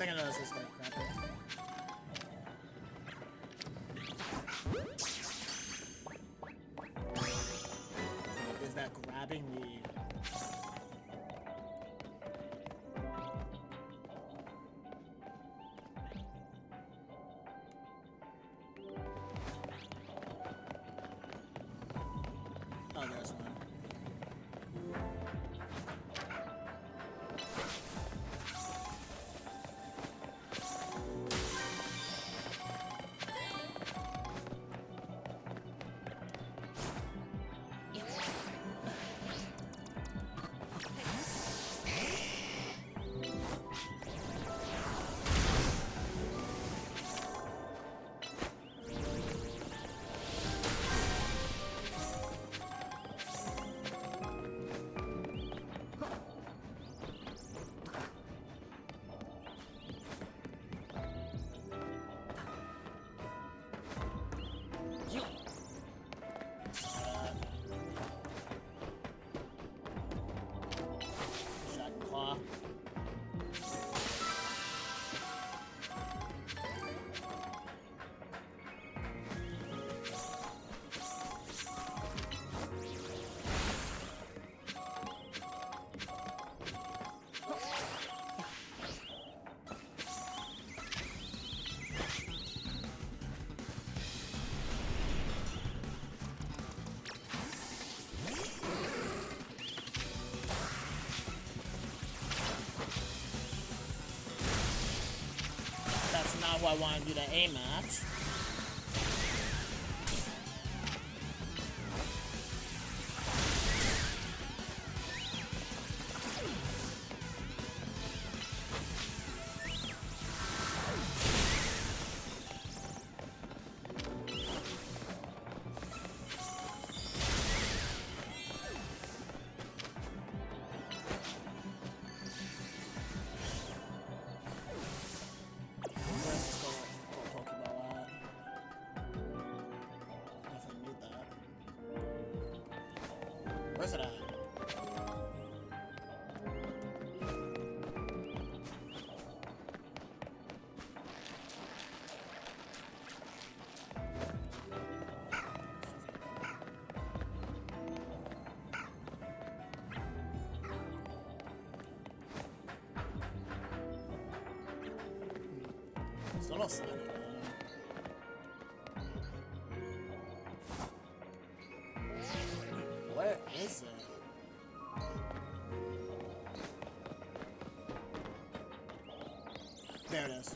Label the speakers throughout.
Speaker 1: think I know this is gonna crap it. Is that grabbing the... Oh, there's one. Shot claw. That's not what I wanted you to aim at. Where's it at? Still no sign of it. Where is it? There it is.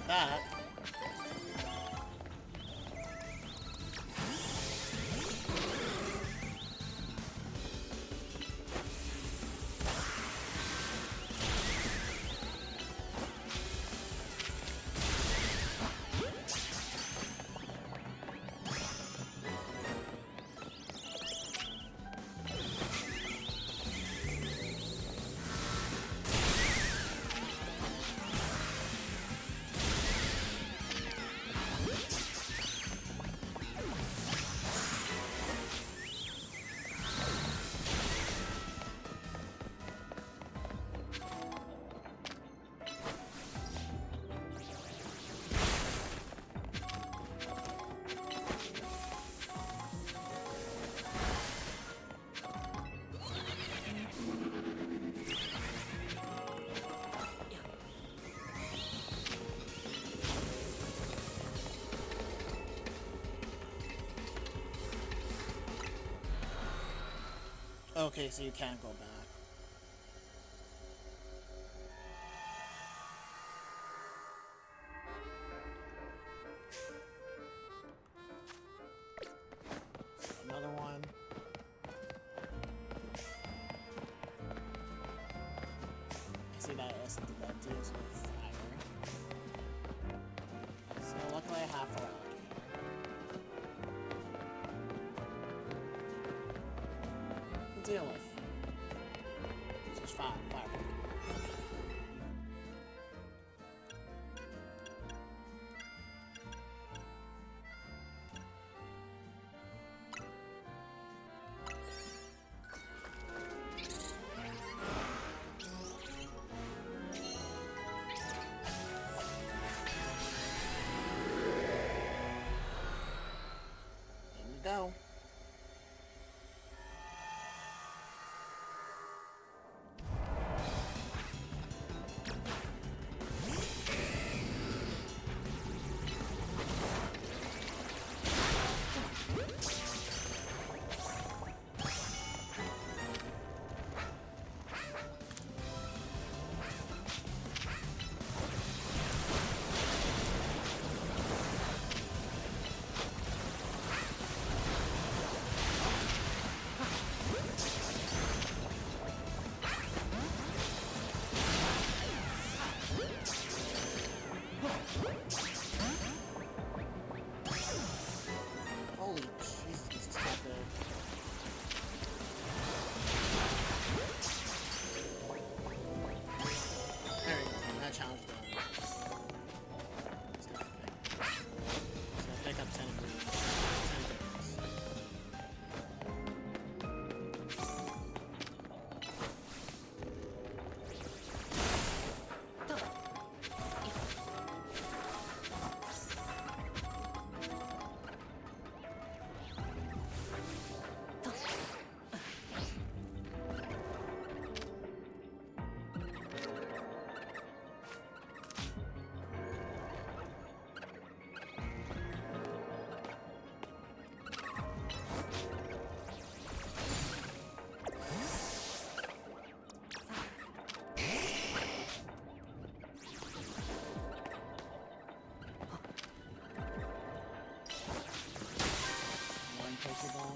Speaker 1: That. Okay, so you can't go back. So another one. I see that S that deals with fire. deal with. It's just fire. Go. Holy Jesus, this is not good. There we go, that challenge done. Let's go pick up 10 degrees. Pokeball.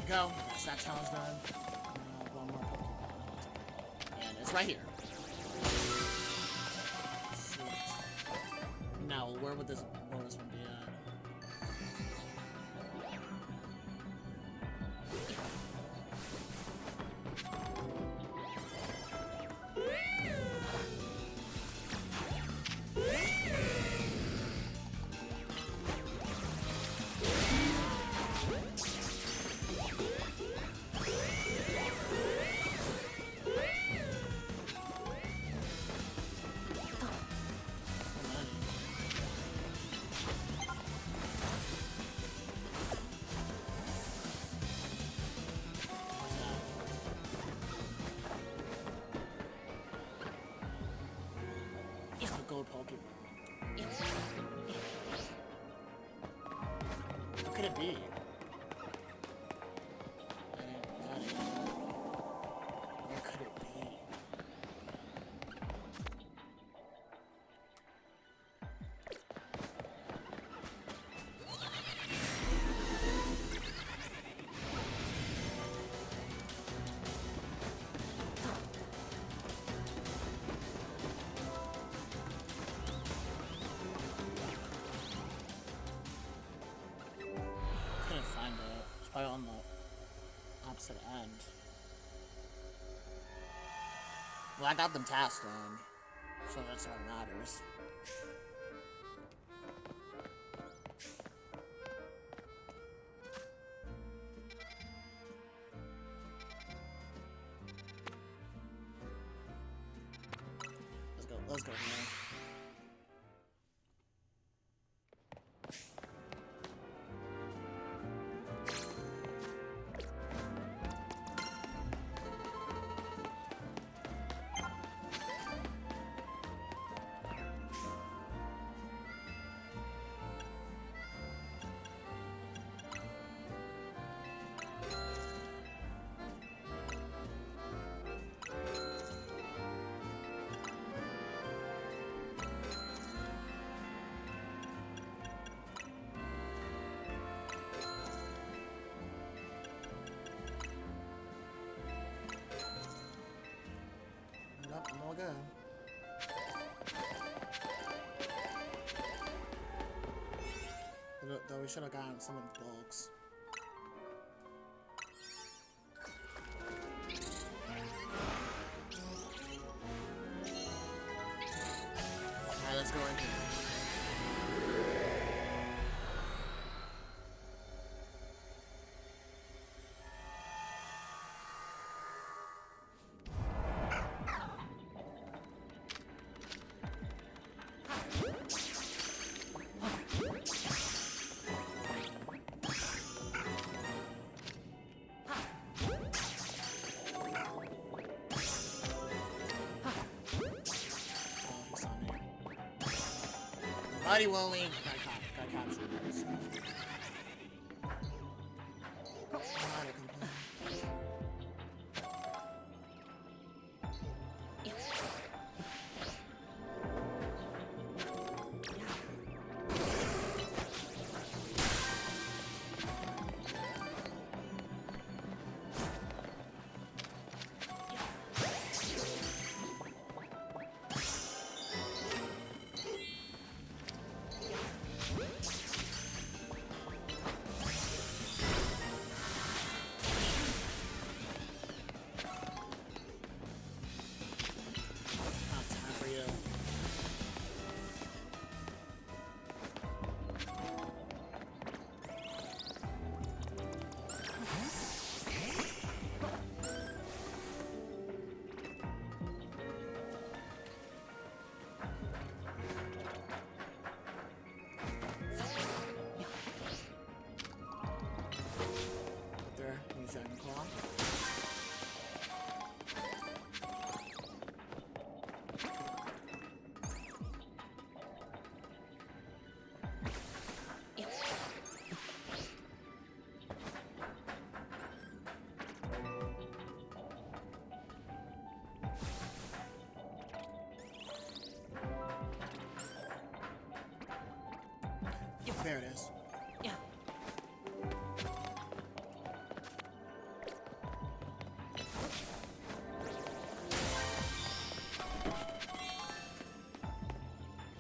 Speaker 1: Go. That's that challenge done. One more Pokeball. And it's right here. Sweet. Now, where would this bonus one be at? Gold Pokemon. What could it be? What could it be? Couldn't find it. It's probably on the opposite end. Well, I got them tasks done, so that's what matters. Let's go here. should have gotten some of the bulks. Alright, let's go in here. Buddy Wooly got captured. Dragon Claw. There it is.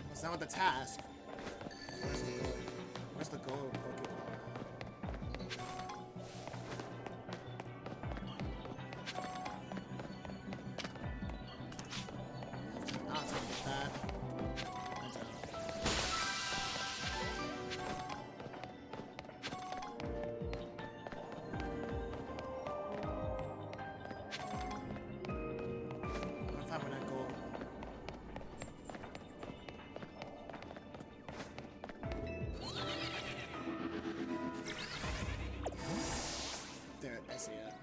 Speaker 1: That's not what the task. Where's the goal? Where's the goal, Pokemon? I'll take that. I see it.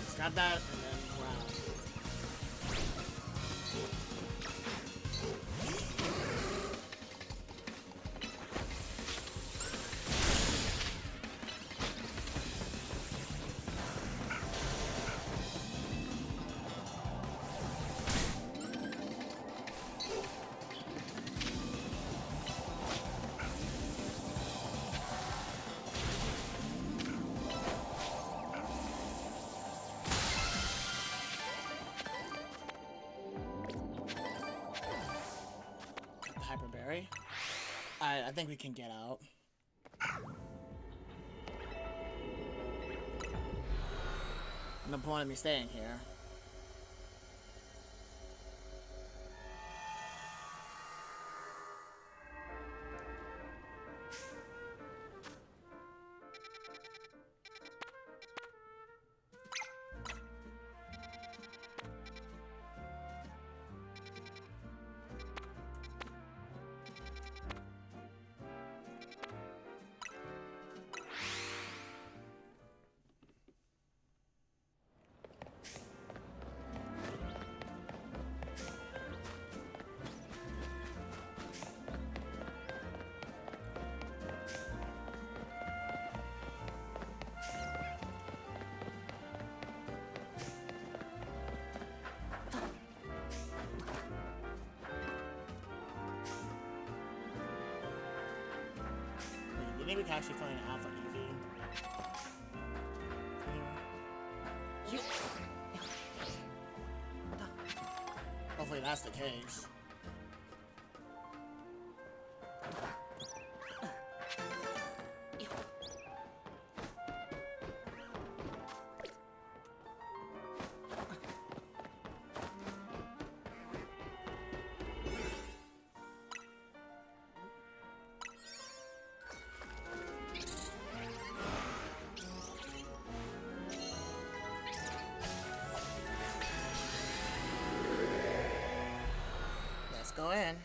Speaker 1: It's got that, and then wow. Hyperberry. I think we can get out. No point of me staying here. You think we can actually find an Alpha Eevee? hopefully that's the case. Let's go in.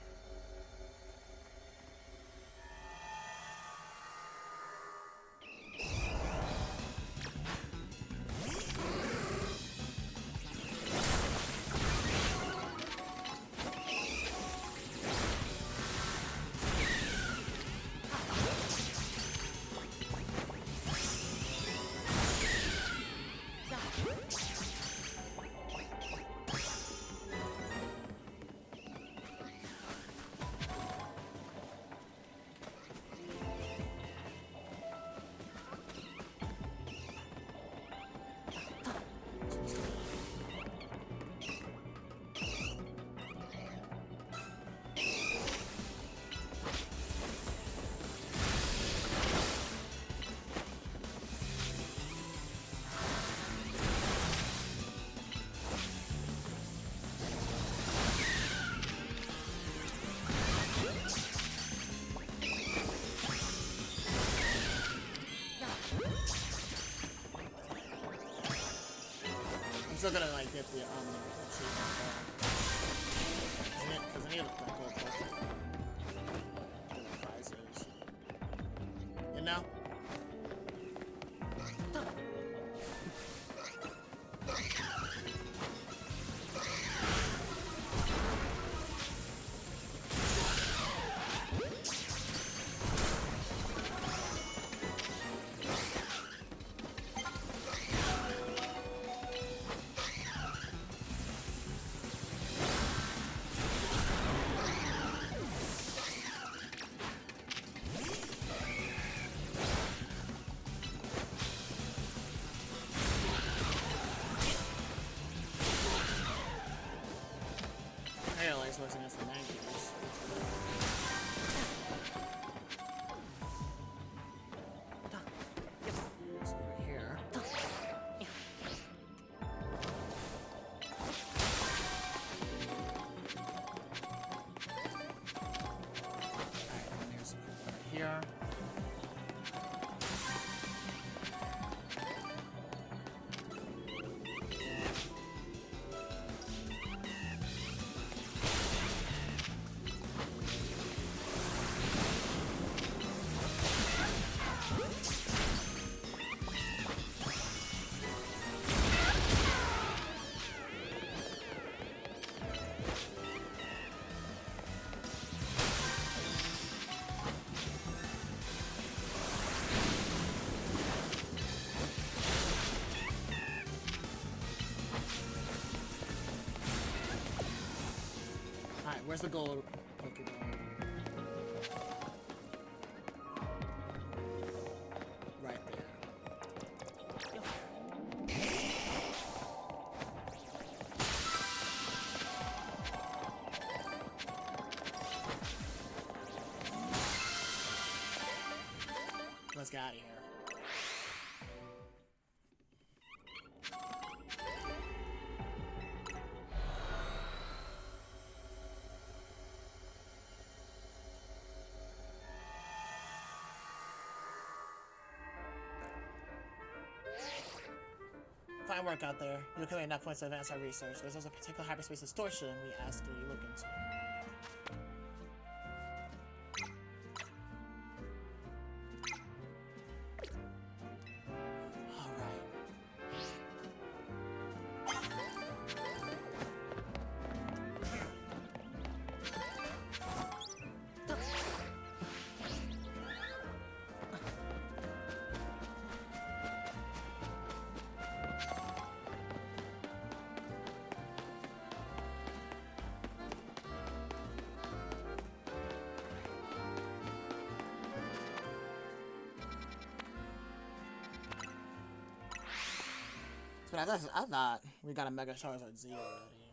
Speaker 1: I'm still gonna like get the achievement though. Because I need to like go for the prizes. You know? I realize what's against the 90s. So we're here. Alright, here's right here. Alright, where's the gold Pokeball? Right there. Let's get out of here. Fine work out there. You accumulate enough points to advance our research. There's also a particular hyperspace distortion we ask that you look into. But I thought we got a Mega Charizard Z already.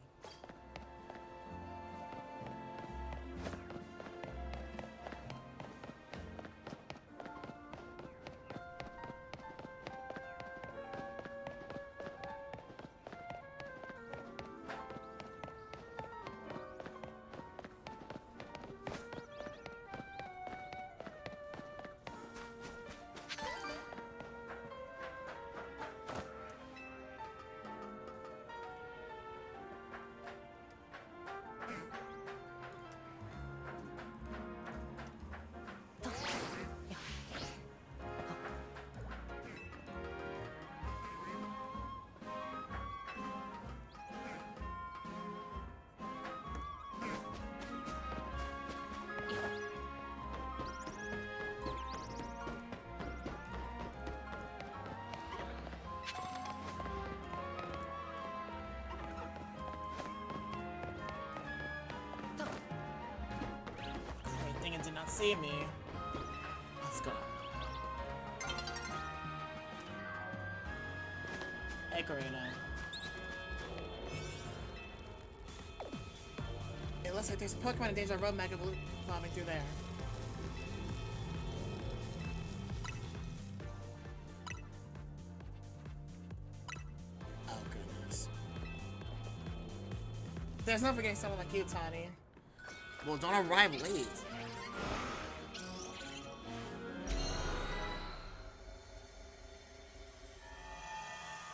Speaker 1: see me. Let's go. Hey, Karina. It looks like there's a Pokemon in danger of Road Mega evolving through there. Oh, goodness. There's no forgetting someone like you, Tani. Well, don't arrive late.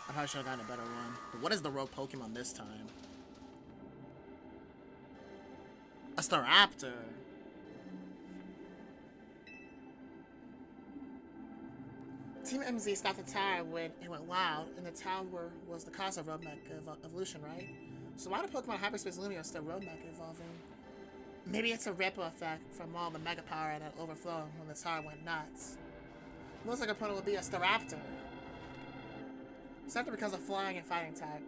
Speaker 1: I probably should have gotten a better one. But what is the rogue Pokemon this time? A Staraptor. Team MZ stopped the tower when it went wild, and the tower was the cause of Road Mega evolution, right? So why do Pokemon Hyperspace Lumiose still Road Mega evolving? Maybe it's a ripple effect from all the Mega Power that overflowed when the tower went nuts. Looks like opponent will be a Staraptor. Staraptor becomes a flying and fighting type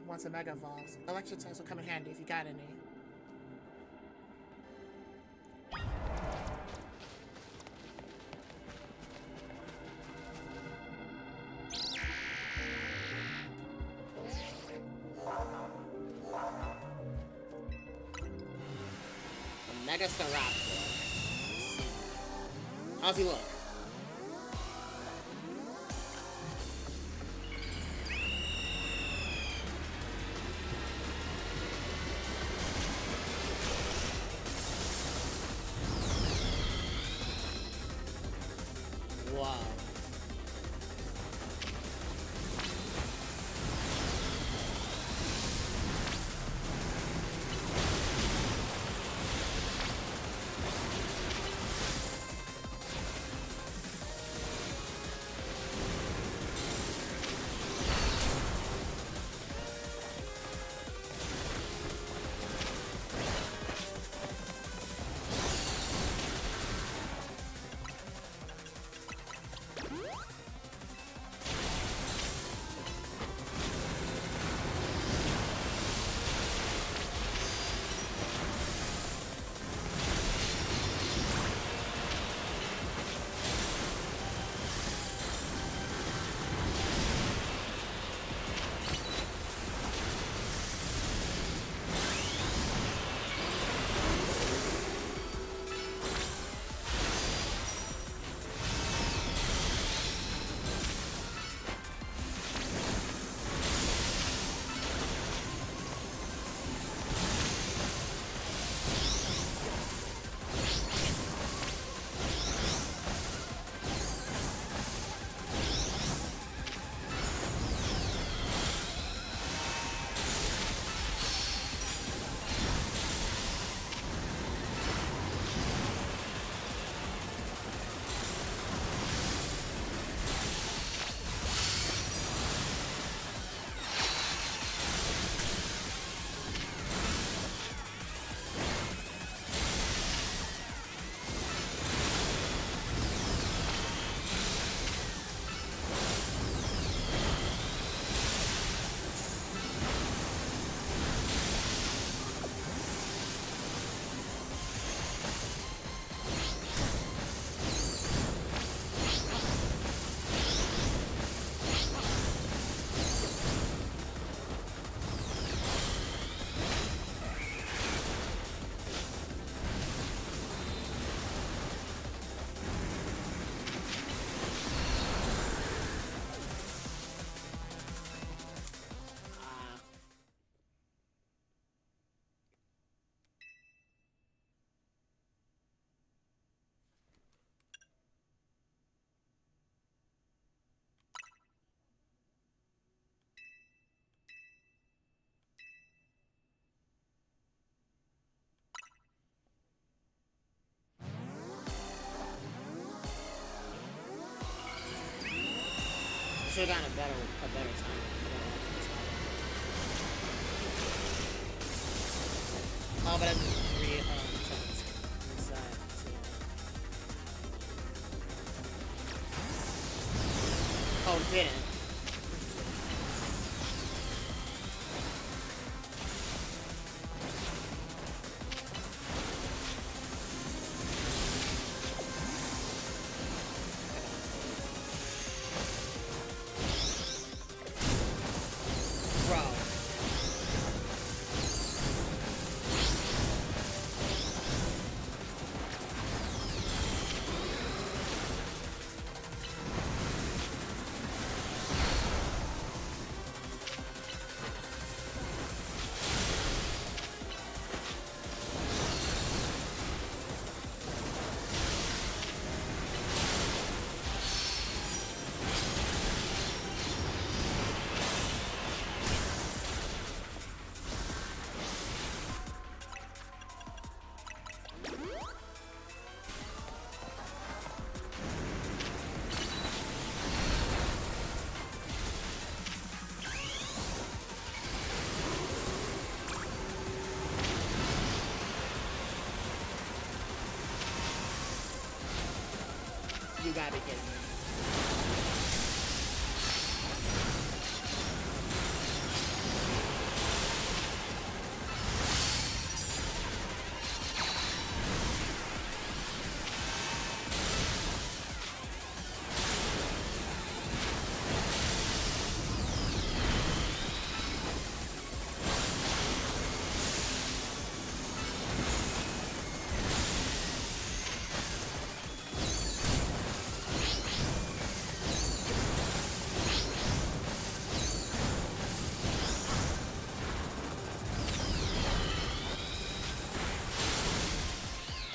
Speaker 1: once a Mega evolves. Electric types will come in handy if you got any. Mega Staraptor. How's he look? Wow. Should have gotten a better time. Oh, but I didn't inside too. Oh, it didn't. You gotta be kidding me.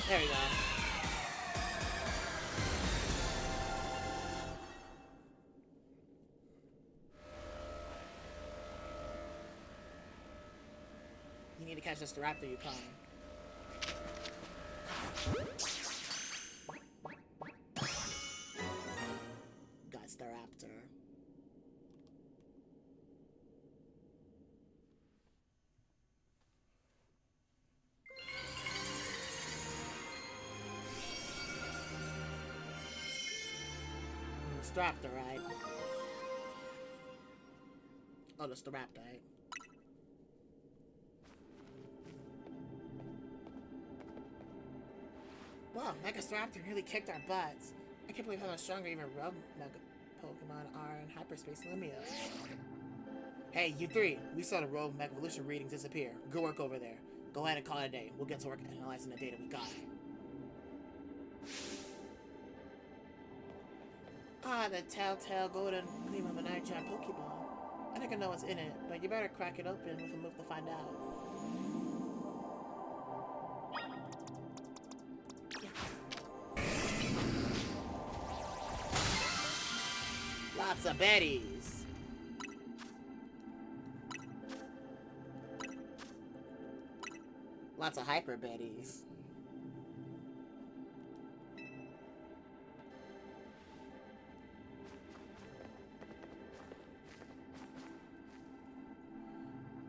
Speaker 1: There you go. You need to catch this Raptor, you calling. Got Staraptor. Staraptor, right? Oh, the Staraptor, right? Wow, Mega Staraptor really kicked our butts. I can't believe how much stronger even Rogue Mega Pokemon are in Hyperspace Limios. Hey, you three, we saw the Rogue Mega Evolution reading disappear. Good work over there. Go ahead and call it a day. We'll get to work analyzing the data we got. Ah, the telltale golden gleam of an giant Pokeball. I think I know what's in it, but you better crack it open with a move to find out. Lots of Bettys. Lots of Hyper Bettys.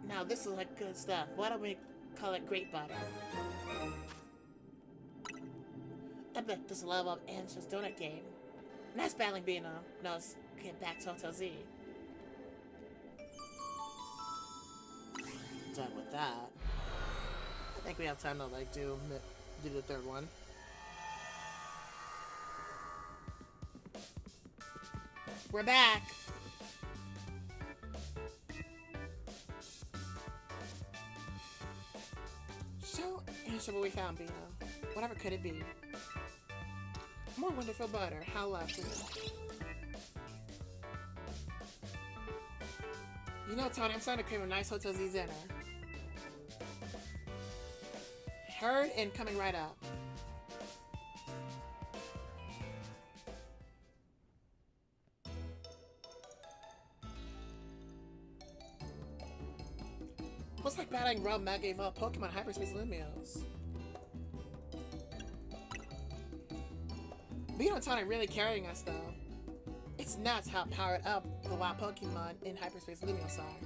Speaker 1: Now this is like good stuff. Why don't we call it Great Butter? I bet this level up Answer's donut game. Nice battling Bino. Now let's get back to Hotel Z. Done with that. I think we have time to like do the third one. We're back. Show what we found, Bino. Whatever could it be? More wonderful butter. How lovely. You know, Tony, I'm starting to crave a nice Hotel Z dinner. Heard and coming right up. What's like battling Rogue Mega Evolved Pokemon Hyperspace Lumios? Bino and Tony really carrying us though. It's nuts how powered up the wild Pokemon in Hyperspace Lumios are.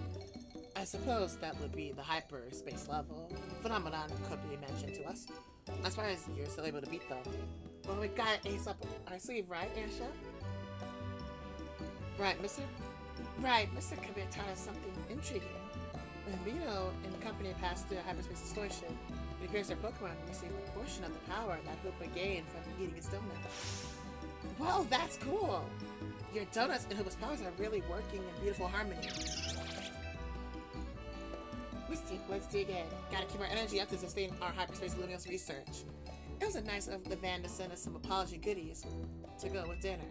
Speaker 1: I suppose that would be the hyperspace level. Phenomenon could be mentioned to us. I'm surprised you're still able to beat them. Well, we got Ace up our sleeve, right, Ansha? Right, Mr. Kabir taught us something intriguing. When Bino and the company passed through hyperspace distortion, it appears their Pokemon received a portion of the power that Hoopa gained from eating its donuts. Whoa, that's cool! Your donuts and Hoopa's powers are really working in beautiful harmony. Let's dig in. Gotta keep our energy up to sustain our Hyperspace Lumios research. It was nice of the band to send us some apology goodies to go with dinner.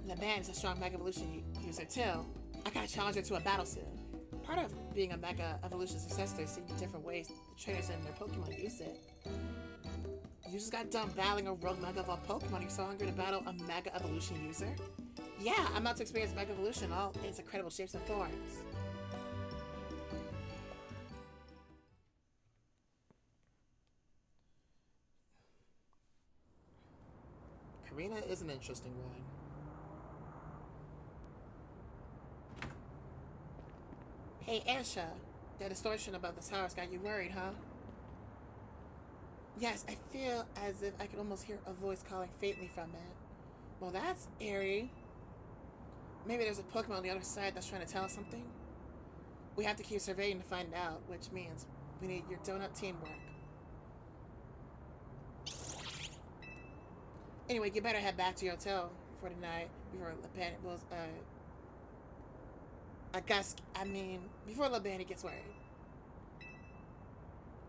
Speaker 1: The band is a strong Mega Evolution user too. I gotta challenge her to a battle soon. Part of being a Mega Evolution successor is seeing different ways the trainers and their Pokemon use it. You just got done battling a Rogue Mega Evolved Pokemon. You're so hungry to battle a Mega Evolution user? Yeah, I'm about to experience Mega Evolution all its incredible shapes and forms. Karina is an interesting one. Hey, Ansha, that distortion above the towers got you worried, huh? Yes, I feel as if I can almost hear a voice calling faintly from it. Well, that's eerie. Maybe there's a Pokemon on the other side that's trying to tell us something. We have to keep surveying to find out, which means we need your donut teamwork. Anyway, you better head back to your hotel for the night before before LeBandy gets worried.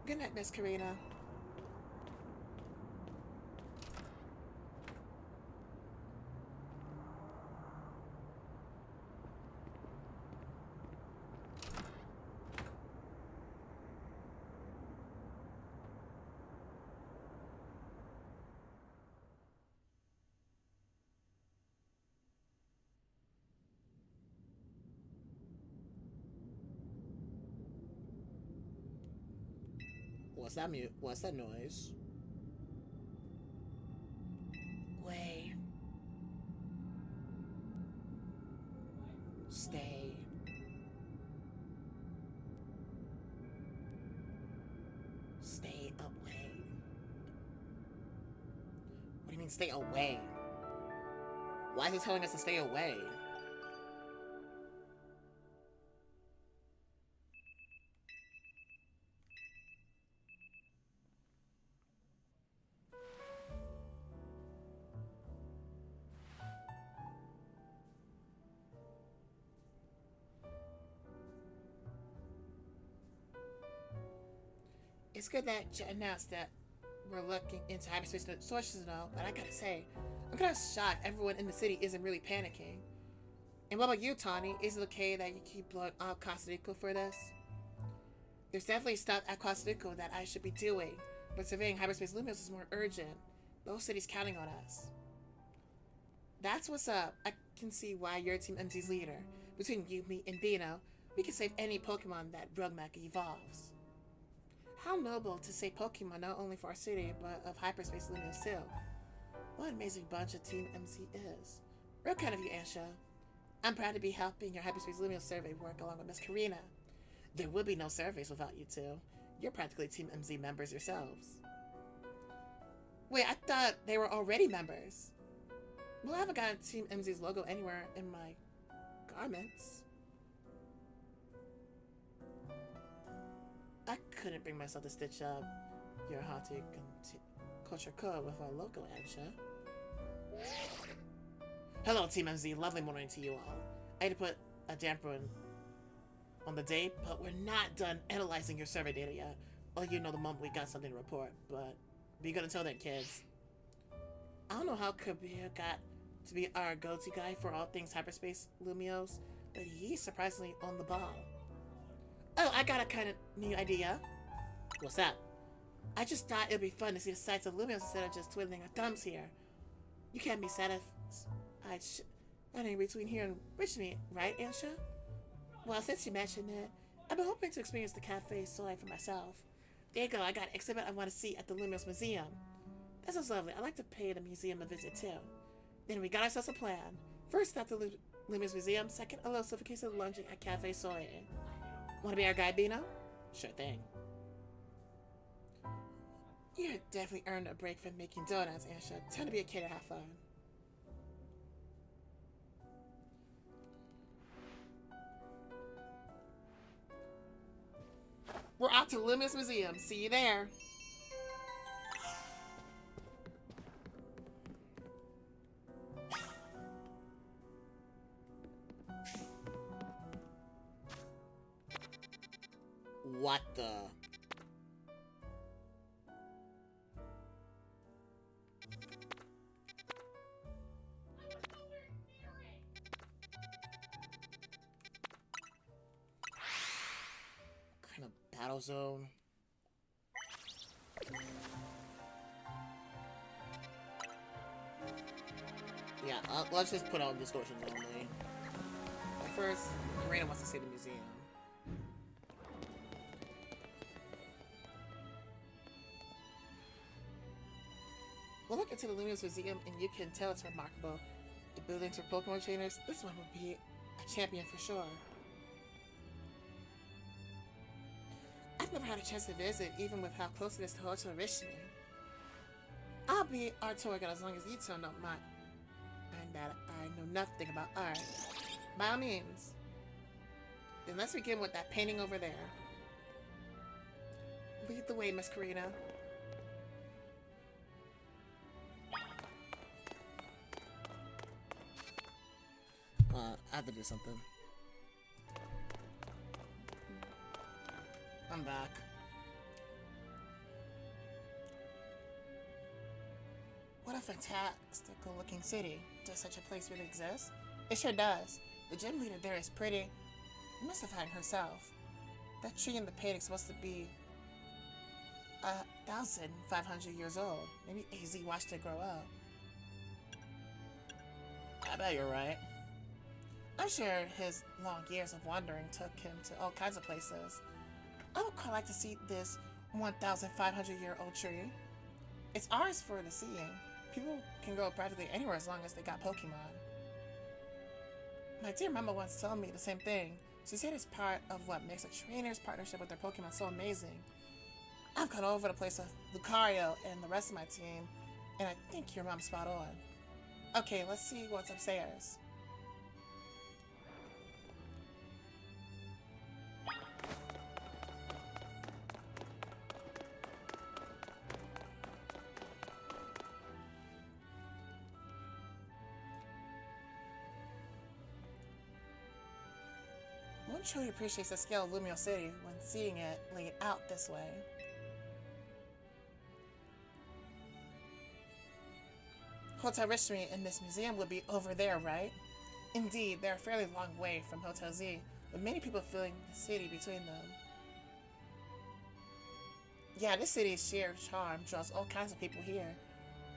Speaker 1: Good night, Miss Karina. What's that noise? Way. Stay. Stay away. What do you mean stay away? Why is it telling us to stay away? It's good that you announced that we're looking into hyperspace sources and all, but I gotta say, I'm kind of shocked everyone in the city isn't really panicking. And what about you, Tawny? Is it okay that you keep blowing up Costa Rica for this? There's definitely stuff at Costa Rica that I should be doing, but surveying hyperspace luminous is more urgent. Those cities counting on us. That's what's up. I can see why you're Team MZ's leader. Between you, me, and Bino, we can save any Pokemon that Brugmech evolves. How noble to save Pokemon not only for our city, but of hyperspace luminous too. What an amazing bunch of Team MZ is. Real kind of you, Ansha. I'm proud to be helping your hyperspace luminous survey work along with Miss Karina. There would be no surveys without you two. You're practically Team MZ members yourselves. Wait, I thought they were already members. Well, I haven't got Team MZ's logo anywhere in my garments. I couldn't bring myself to stitch up your Hati culture code with our logo, Ansha. Hello, Team MZ. Lovely morning to you all. I had to put a damper on the day, but we're not done analyzing your survey data yet. I'll let you know the moment we got something to report, but be good until then, kids. I don't know how Kabir got to be our go-to guy for all things hyperspace Lumios, but he's surprisingly on the ball. Oh, I got a kind of neat idea. What's that? I just thought it'd be fun to see the sights of Lumios instead of just twiddling our thumbs here. You can't be satisfied between here and Richmond, right, Ansha? Well, since you mentioned it, I've been hoping to experience the Cafe Soleil for myself. There you go, I got an exhibit I want to see at the Lumios Museum. That sounds lovely. I'd like to pay the museum a visit too. Then we got ourselves a plan. First, at the Lumios Museum. Second, a little sophisticated luncheon at Cafe Soleil. Want to be our guide, Bino? Sure thing. You definitely earned a break from making donuts, Ansha. Time to be a kid and have fun. We're off to Lumios Museum. See you there. What the? Kind of battle zone. Yeah, let's just put on distortions only. But first, Karina wants to see the museum. We'll look into the Lumios Museum and you can tell it's remarkable. The buildings for Pokemon trainers, this one would be a champion for sure. I've never had a chance to visit, even with how close it is to Hotel Richmond. I'll be our tour guide as long as you two don't mind. And that I know nothing about art. By all means. Then let's begin with that painting over there. Lead the way, Miss Karina. I have to do something. I'm back. What a fantastical looking city. Does such a place really exist? It sure does. The gym leader there is pretty mystifying herself. That tree in the painting is supposed to be 1,500 years old. Maybe AZ watched it grow up. I bet you're right. I'm sure his long years of wandering took him to all kinds of places. I would quite like to see this 1,500-year-old tree. It's ours for the seeing. People can go practically anywhere as long as they got Pokemon. My dear mama once told me the same thing. She said it's part of what makes a trainer's partnership with their Pokemon so amazing. I've gone all over the place with Lucario and the rest of my team, and I think your mom's spot on. Okay, let's see what's upstairs. One truly appreciates the scale of Lumio City when seeing it laid out this way. Hotel Richmond and this museum would be over there, right? Indeed, they're a fairly long way from Hotel Z, with many people filling the city between them. Yeah, this city's sheer charm draws all kinds of people here.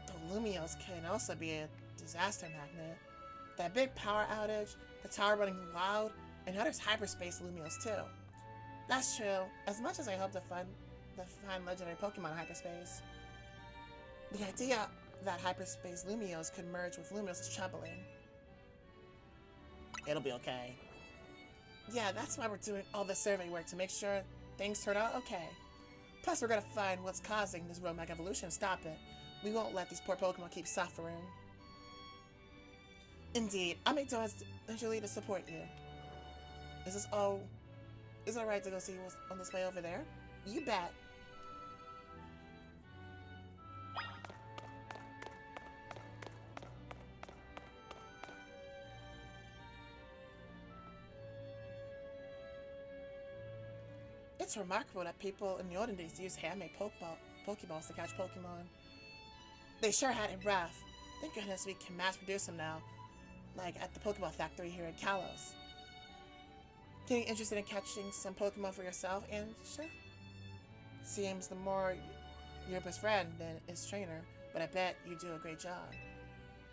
Speaker 1: The Lumios can also be a disaster magnet. That big power outage, the tower running loud, and now there's hyperspace Lumios too. That's true, as much as I hope to find legendary Pokemon in hyperspace. The idea that hyperspace Lumios could merge with Lumios is troubling. It'll be okay. Yeah, that's why we're doing all the survey work to make sure things turn out okay. Plus, we're gonna find what's causing this road mag evolution and stop it. We won't let these poor Pokemon keep suffering. Indeed, I'll make donuts eventually to support you. Is it alright to go see what's on display over there? You bet. It's remarkable that people in the olden days used handmade Pokeballs to catch Pokemon. They sure had it rough. Thank goodness we can mass produce them now, like at the Pokeball factory here in Kalos. Getting interested in catching some Pokemon for yourself, Ansha? Seems the more your best friend than his trainer, but I bet you do a great job.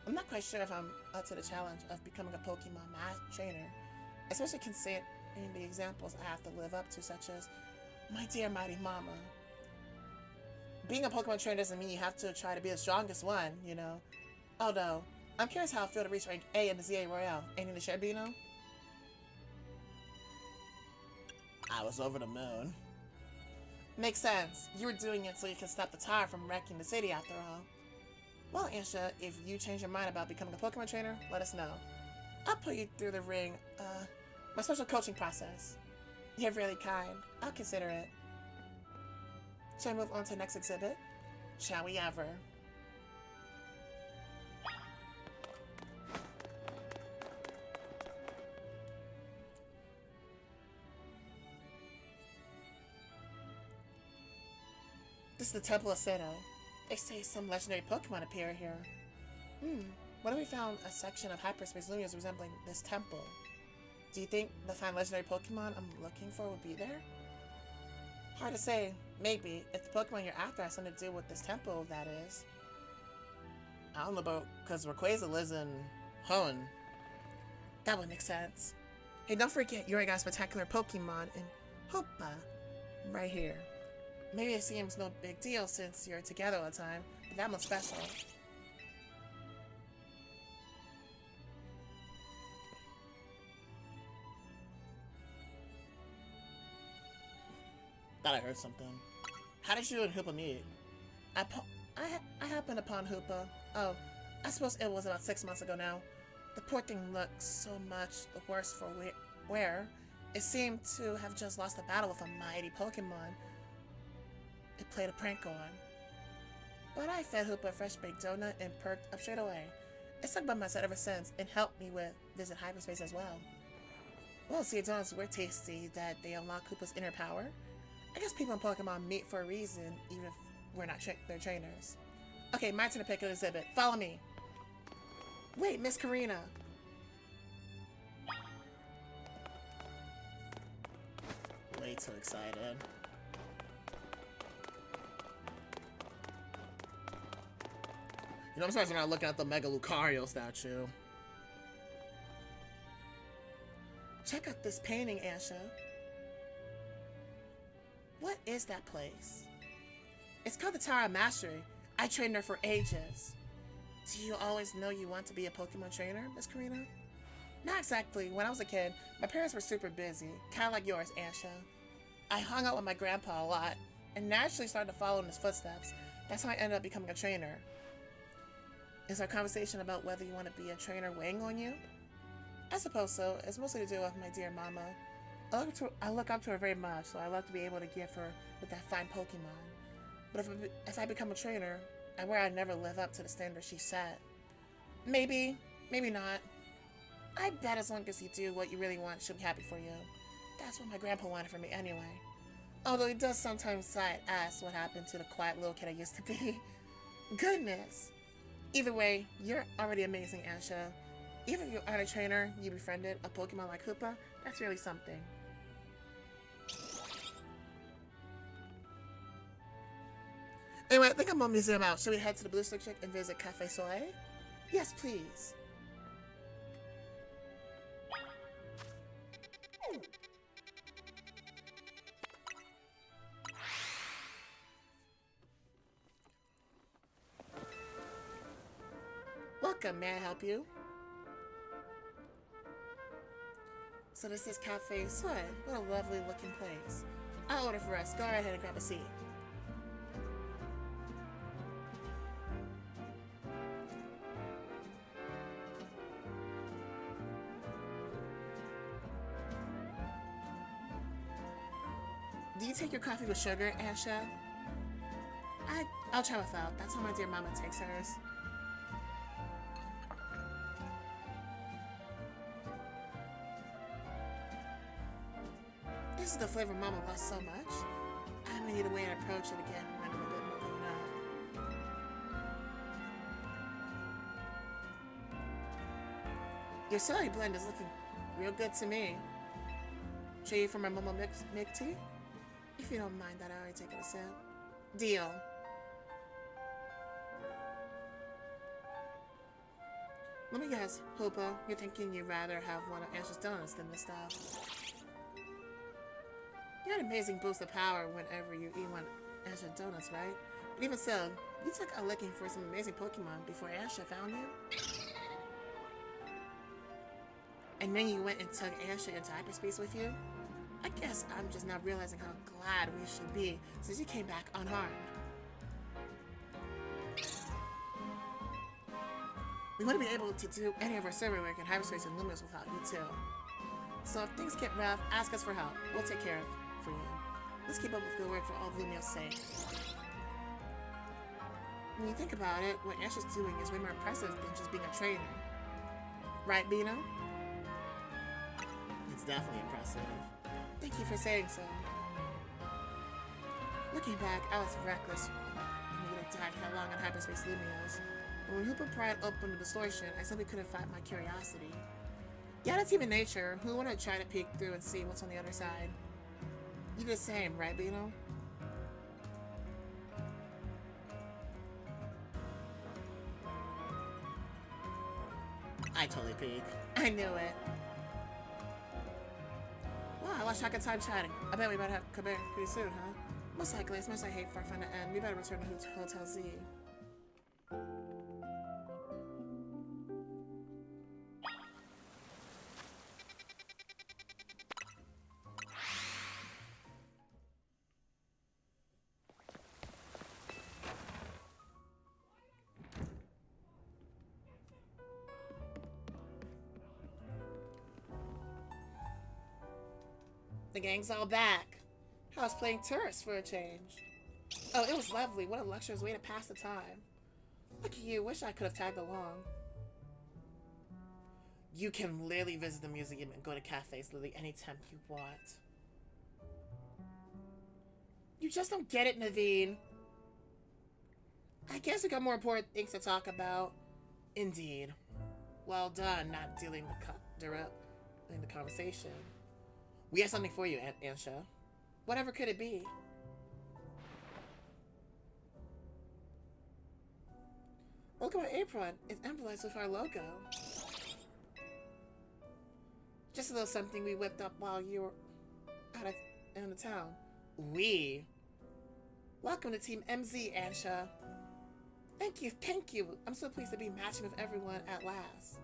Speaker 1: I'm not quite sure if I'm up to the challenge of becoming a Pokemon trainer, especially considering the examples I have to live up to, such as my dear mighty mama. Being a Pokemon trainer doesn't mean you have to try to be the strongest one, you know. Although, I'm curious how I feel to reach rank A in the ZA Royale. Anything to share, Bino? I was over the moon. Makes sense. You were doing it so you could stop the tower from wrecking the city after all. Well, Ansha, if you change your mind about becoming a Pokemon trainer, let us know. I'll put you through the ring, my special coaching process. You're really kind. I'll consider it. Shall we move on to the next exhibit? Shall we ever? This is the Temple of Sinnoh. They say some legendary Pokemon appear here. What if we found a section of hyperspace Lumios resembling this temple? Do you think the fine legendary Pokemon I'm looking for would be there? Hard to say. Maybe. If the Pokemon you're after has something to do with this temple, that is. I don't know about, because Rayquaza lives in Hoenn. That would make sense. Hey, don't forget Uriga's spectacular Pokemon in Hoopa. Right here. Maybe it seems no big deal since you're together all the time, but that one's special. Thought I heard something. How did you and Hoopa meet? I happened upon Hoopa. Oh, I suppose it was about 6 months ago now. The poor thing looked so much the worse for wear. It seemed to have just lost the battle with a mighty Pokemon it played a prank on. But I fed Hoopa a fresh baked donut and perked up straight away. It stuck by my side ever since and helped me with visit hyperspace as well. Well, see, donuts were tasty that they unlock Hoopa's inner power. I guess people in Pokemon meet for a reason, even if we're not their trainers. Okay, my turn to pick an exhibit. Follow me. Wait, Miss Karina. Way too excited. You know, I'm surprised we're not looking at the Mega Lucario statue. Check out this painting, Asha. What is that place? It's called the Tower of Mastery. I trained there for ages. Do you always know you want to be a Pokemon trainer, Miss Karina? Not exactly. When I was a kid, my parents were super busy, kind of like yours, Asha. I hung out with my grandpa a lot, and naturally started to follow in his footsteps. That's how I ended up becoming a trainer. Is our conversation about whether you want to be a trainer weighing on you? I suppose so. It's mostly to do with my dear mama. I look up to her very much, so I love to be able to gift her with that fine Pokemon. But if I become a trainer, I worry I'd never live up to the standard she set. Maybe, maybe not. I bet as long as you do what you really want, she'll be happy for you. That's what my grandpa wanted for me anyway. Although he does sometimes ask what happened to the quiet little kid I used to be. Goodness. Either way, you're already amazing, Asha. Even if you aren't a trainer, you befriended a Pokemon like Hoopa, that's really something. Anyway, I think I'm on museum out. Should we head to the Blue Stick Chick and visit Cafe Soleil? Yes, please. Welcome, may I help you? So this is Cafe Soleil. What a lovely looking place. I'll order for us. Go right ahead and grab a seat. Do you take your coffee with sugar, Asha? I'll try without. That's how my dear mama takes hers. This is the flavor Mama loves so much. I may need a way to approach it again when I'm a bit more grown up. Your soy blend is looking real good to me. Trade you for my Momo milk tea? If you don't mind that, I already taken a sip. Deal. Let me guess, Hoopa, you're thinking you'd rather have one of Ash's donuts than this stuff. You had an amazing boost of power whenever you eat one of Ash's donuts, right? But even so, you took a licking for some amazing Pokemon before Asha found you? And then you went and took Asha into hyperspace with you? I guess I'm just now realizing how glad we should be since you came back unharmed. We want to be able to do any of our survey work in hyperspace and Luminous without you too. So if things get rough, ask us for help. We'll take care of it for you. Let's keep up with good work for all of Lumios's sake. When you think about it, what Ash is doing is way more impressive than just being a trainer. Right, Bino? It's definitely impressive. Thank you for saying so. Looking back, I was reckless and would have died headlong in hyperspace Lumios. But when Hoopa pried open the distortion, I simply couldn't fight my curiosity. Yeah, that's human nature. Who wouldn't try to peek through and see what's on the other side? You do the same, right, Bino? I totally peek. I knew it. Wow, I lost track of time chatting. I bet we better have come back pretty soon, huh? Most likely, as much as I hate for fun to end, we better return to Hotel Z. The gang's all back. I was playing tourists for a change. Oh, it was lovely. What a luxurious way to pass the time. Look at you. Wish I could have tagged along. You can literally visit the museum and go to cafes literally anytime you want. You just don't get it, Naveen. I guess we got more important things to talk about. Indeed. Well done, not dealing in the conversation. We have something for you, Ansha. Whatever could it be? Look at my apron. It's emblazoned with our logo. Just a little something we whipped up while you were in the town. We. Welcome to Team MZ, Ansha. Thank you, thank you. I'm so pleased to be matching with everyone at last.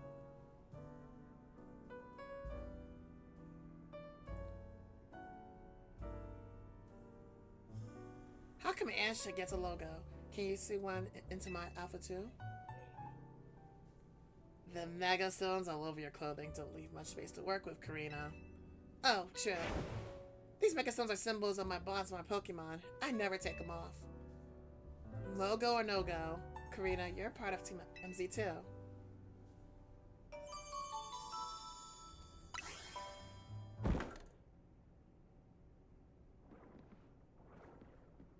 Speaker 1: How come Ansha gets a logo? Can you see one into my outfit too? The mega stones all over your clothing don't leave much space to work with, Karina. Oh, true. These mega stones are symbols of my bonds with my Pokemon. I never take them off. Logo or no-go, Karina, you're part of Team MZ too.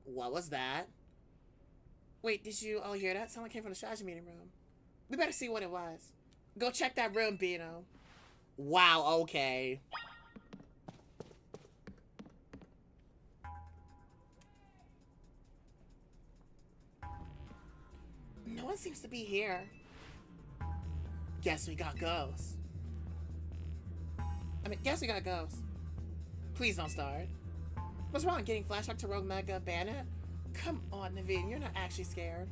Speaker 1: What was that? Wait, did you all hear that? Someone came from the strategy meeting room. We better see what it was. Go check that room, Bino. Wow, okay. No one seems to be here. Guess we got ghosts. Guess we got ghosts. Please don't start. What's wrong? Getting flashback to Rogue Mega Bandit? Come on, Naveen, you're not actually scared.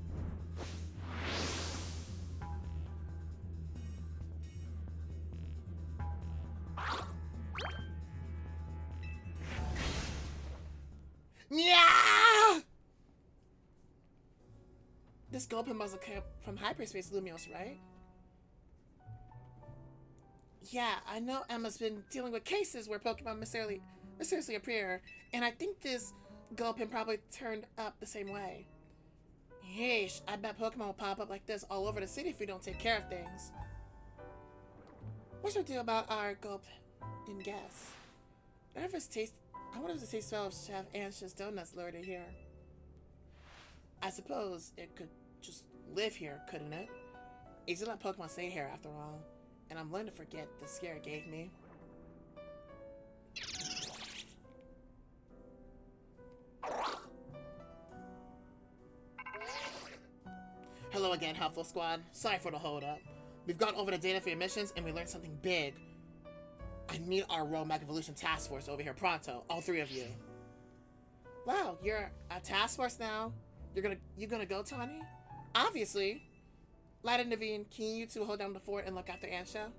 Speaker 1: Yeah! This Gulpin must have come from hyperspace Lumios, right? Yeah, I know Emma's been dealing with cases where Pokemon mysteriously appear, and I think this Gulpin probably turned up the same way. Yeesh, I bet Pokemon will pop up like this all over the city if we don't take care of things. What should we do about our Gulpin guess? I wonder if it tastes well of Chef Ansha's donuts lured it here. I suppose it could just live here, couldn't it? Easy to let Pokemon stay here after all, and I'm learning to forget the scare it gave me. Hello again, Helpful Squad. Sorry for the hold up. We've gone over the data for your missions and we learned something big. I need our Rogue Mega Evolution Task Force over here pronto, all three of you. Wow, you're a task force now? You gonna go, Tawny? Obviously. Light and Naveen, can you two hold down the fort and look after Ansha?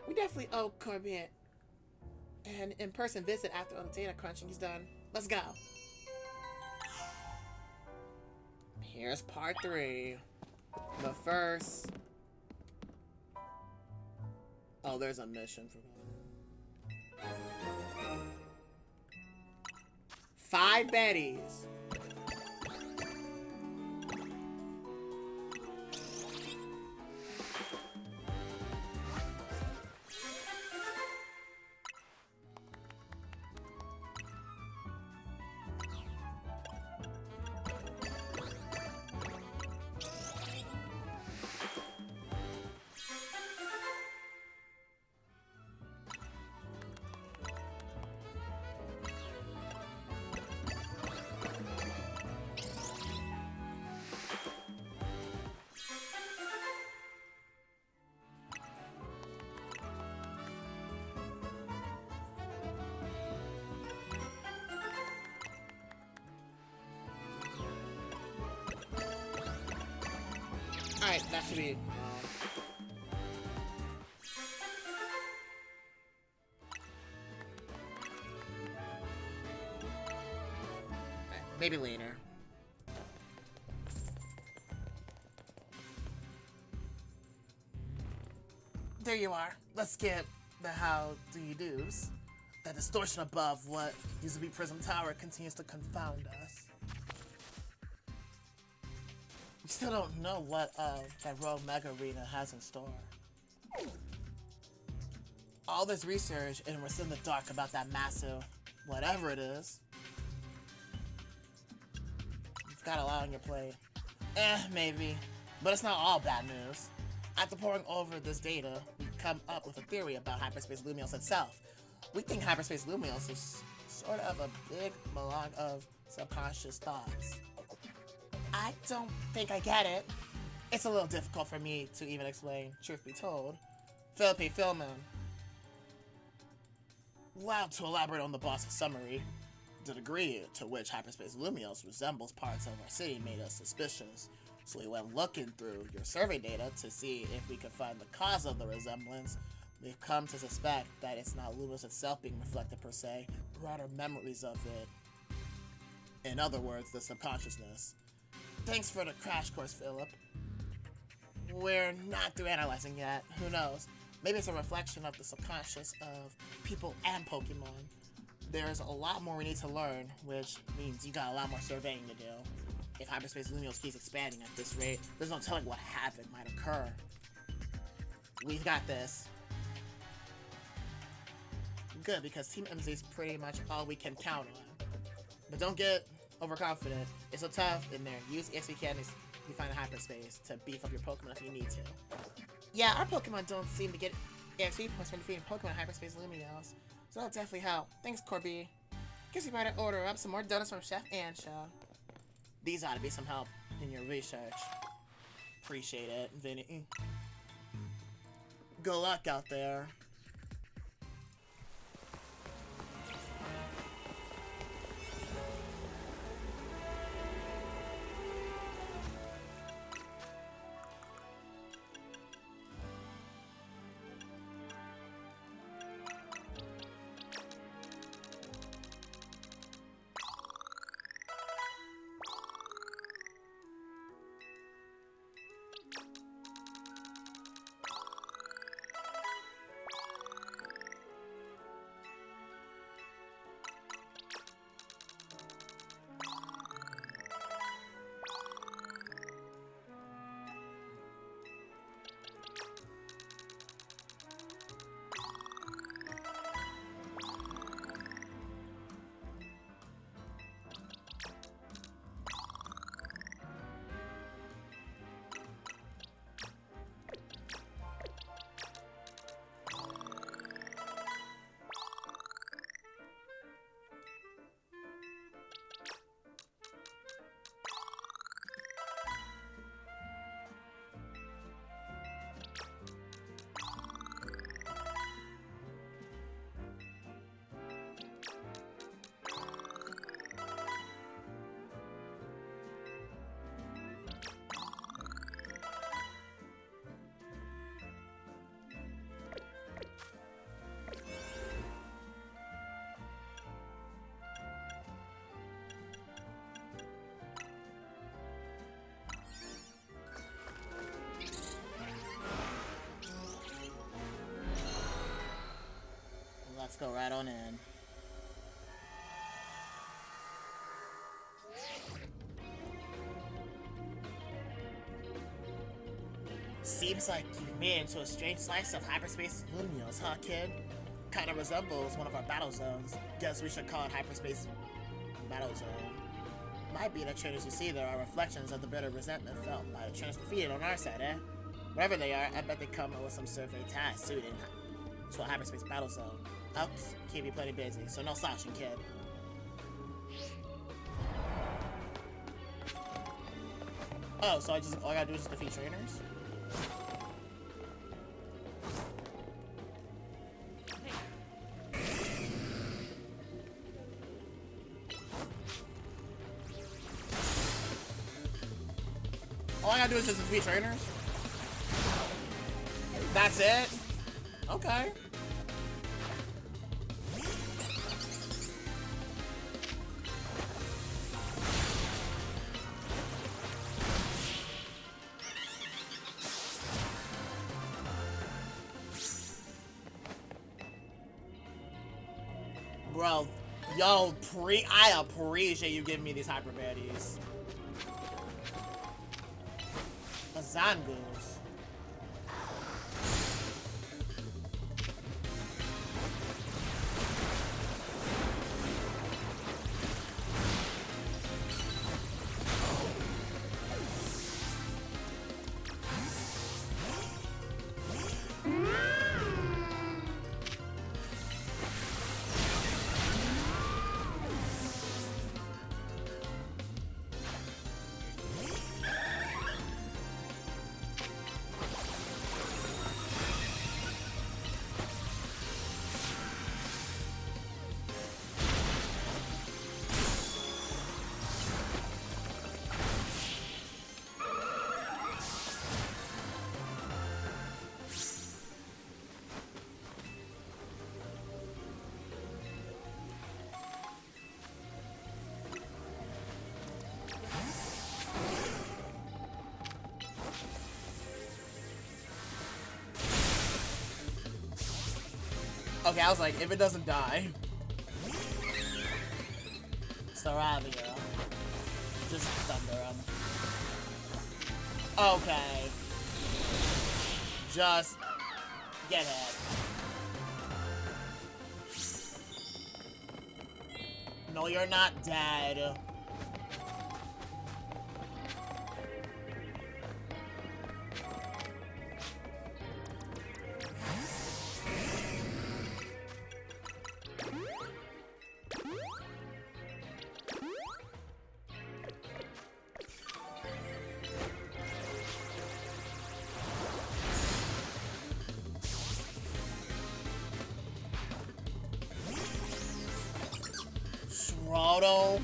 Speaker 1: We definitely owe Corbett an in-person visit after all the data crunching is done. Let's go. Here's part 3. But first... Oh, there's a mission for that. 5 baddies. Alright, that should be... maybe later. There you are. Let's get the how do you do's. That distortion above what used to be Prism Tower continues to confound us. We still don't know what that Rogue Mega Arena has in store. All this research and we're still in the dark about that massive whatever it is. You've got a lot on your plate. Maybe. But it's not all bad news. After poring over this data, we come up with a theory about Hyperspace Lumios itself. We think Hyperspace Lumios is sort of a big melange of subconscious thoughts. I don't think I get it. It's a little difficult for me to even explain, truth be told. Philippe Philman. Well, to elaborate on the boss's summary, the degree to which Hyperspace Lumios resembles parts of our city made us suspicious. So we went looking through your survey data to see if we could find the cause of the resemblance. We've come to suspect that it's not Lumios itself being reflected per se, but rather memories of it. In other words, the subconsciousness. Thanks for the crash course, Philip. We're not through analyzing yet. Who knows? Maybe it's a reflection of the subconscious of people and Pokemon. There's a lot more we need to learn, which means you got a lot more surveying to do. If Hyperspace Lumios keeps expanding at this rate, there's no telling what havoc might occur. We've got this. Good, because Team MZ is pretty much all we can count on. But don't get overconfident. It's so tough in there. Use EXP candies you find in hyperspace to beef up your Pokemon if you need to. Yeah, our Pokemon don't seem to get EXP points from defeating Pokemon in Hyperspace Lumios, so that'll definitely help. Thanks, Corby. Guess you better order up some more donuts from Chef Ansha. These ought to be some help in your research. Appreciate it, Vinny. Good luck out there. Let's go right on in. Seems like you've made it into a strange slice of Hyperspace Lumios, huh, kid? Kinda resembles one of our battle zones. Guess we should call it Hyperspace Battle Zone. Might be the trainers you see there are reflections of the bitter resentment felt by the trainers defeated on our side, eh? Wherever they are, I bet they come up with some survey task suited to a Hyperspace Battle Zone. I'll keep you plenty busy, so no slouching, kid. Oh, so all I gotta do is just defeat trainers? All I gotta do is just defeat trainers? That's it? Okay. Bro, yo, I appreciate you giving me these hyper baddies. A Zangoose. Okay, I was like, if it doesn't die. Staravia. Just thunder him. Okay. Just get it. No, you're not dead. Shrodo.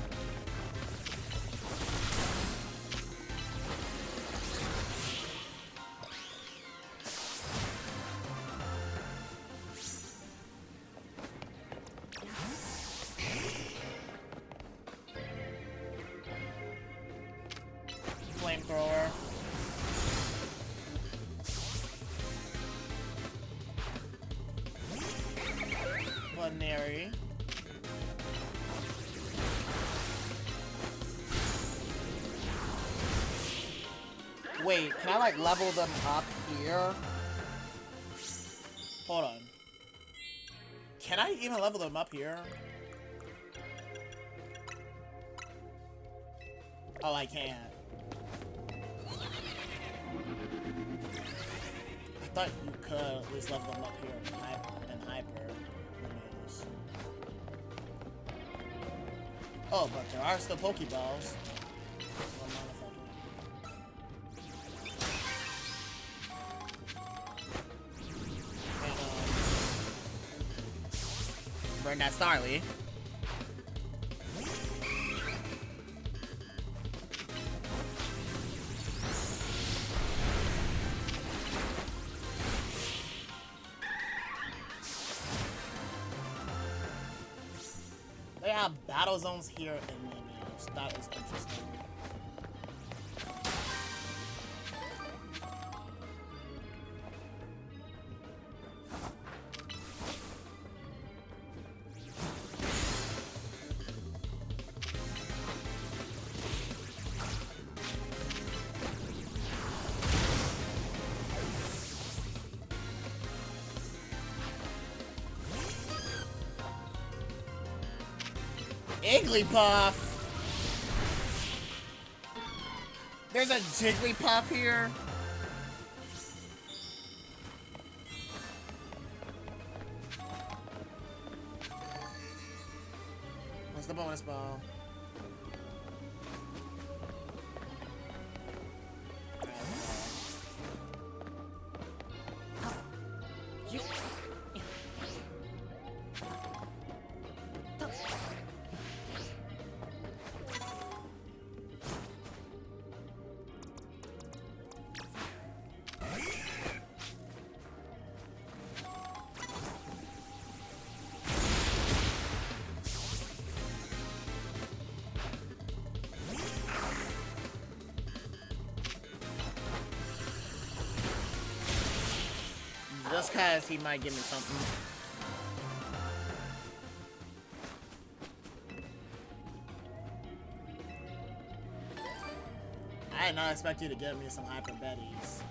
Speaker 1: Flamethrower. Bloodnary. Wait, can I like level them up here? Hold on. Can I even level them up here? Oh, I can't. I thought you could at least level them up here in hyper. Who knows? Oh, but there are still Pokeballs. Burn that Starly. They have battle zones here in Limios. That is interesting. Jigglypuff! There's a Jigglypuff here? What's the bonus ball? Just cause he might give me something. I did not expect you to give me some Hyper Betties.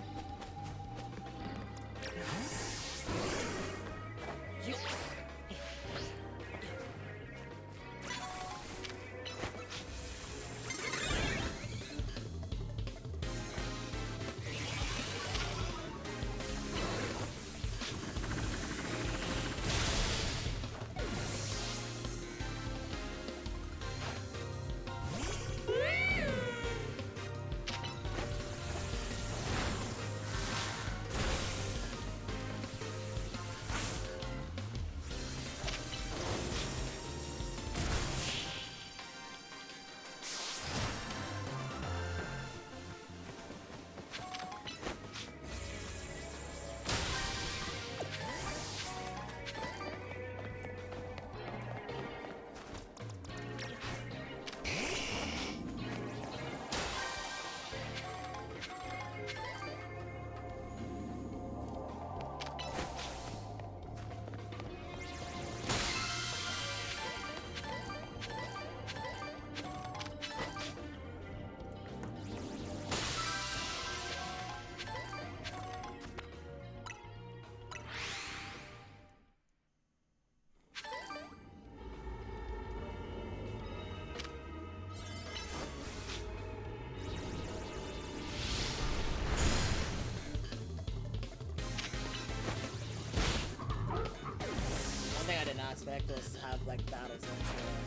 Speaker 1: I did not expect us to have like battles into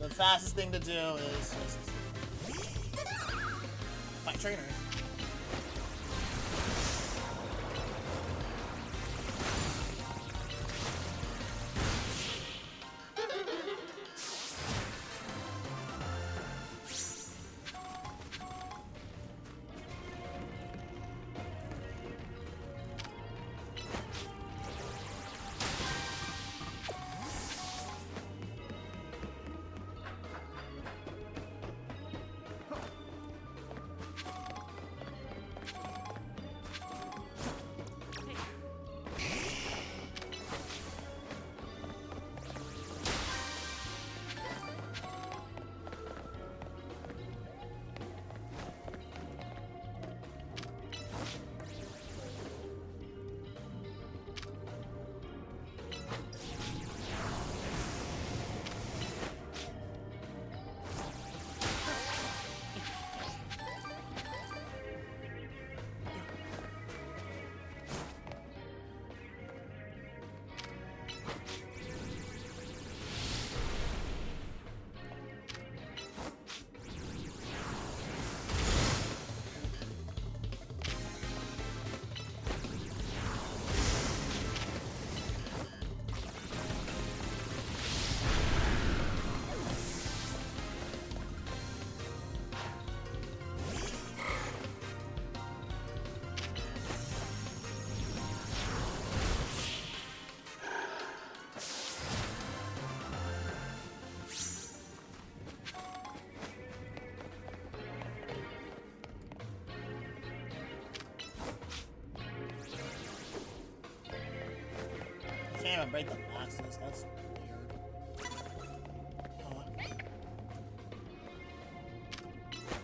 Speaker 1: The fastest thing to do is just fight trainers. Can't even break the boxes, that's weird. Huh.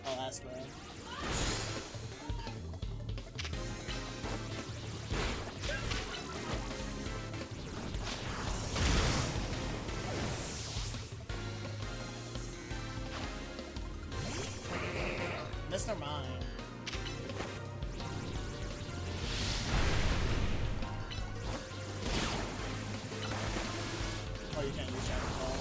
Speaker 1: Oh, that's weird. guess they're mine. Oh, you can't use Shadow Ball.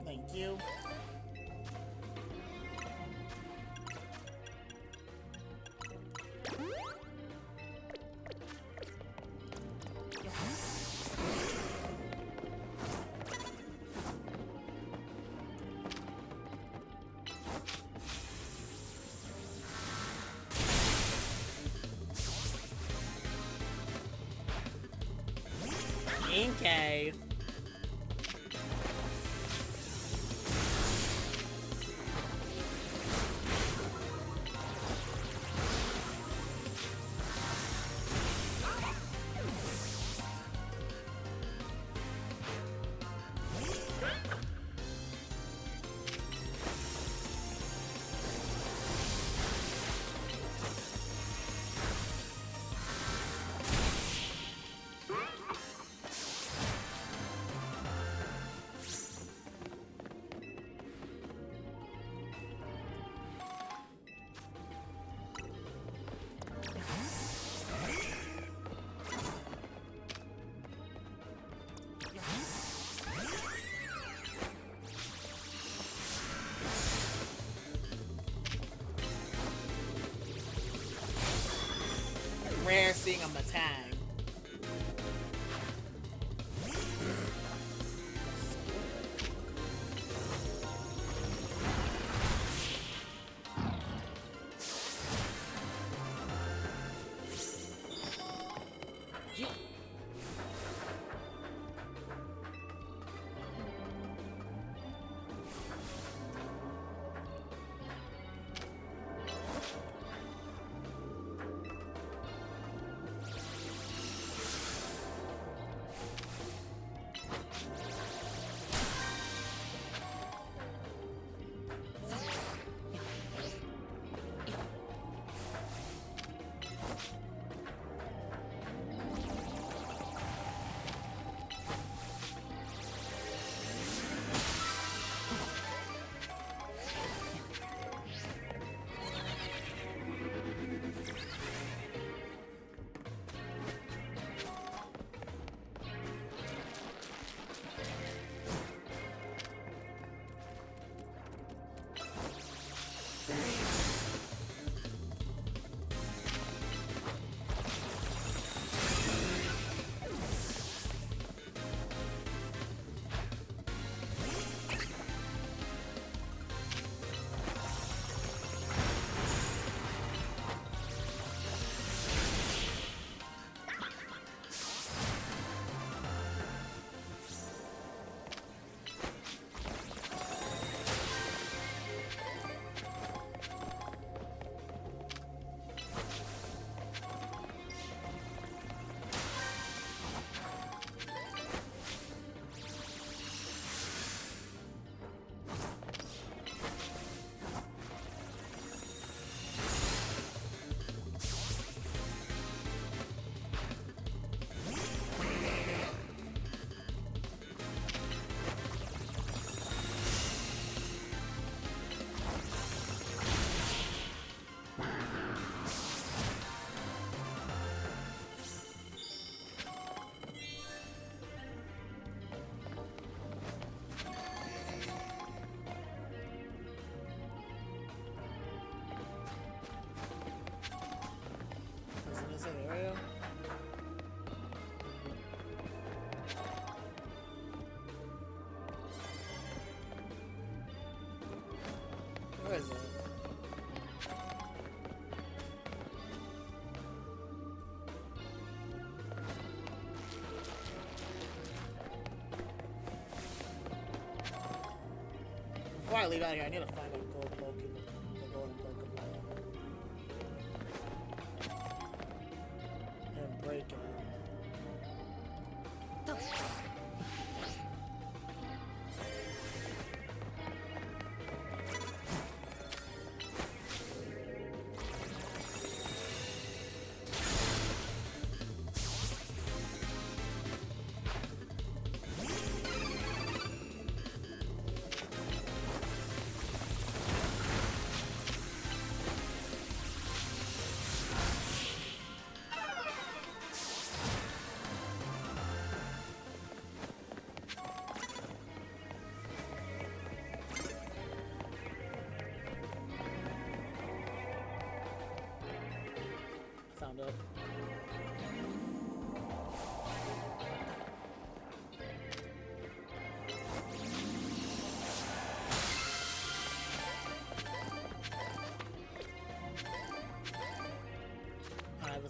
Speaker 1: Thank you. Okay. Rare seeing a Matang. Where is it? Before I leave out here, I need to find a gold Pokemon. The golden Pokemon. And break it.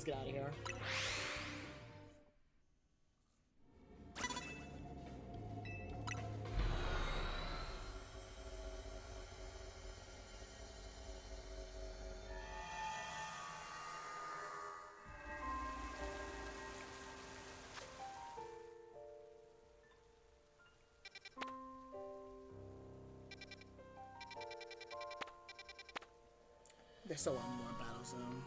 Speaker 1: let's get out of here. There's still one more battle zone.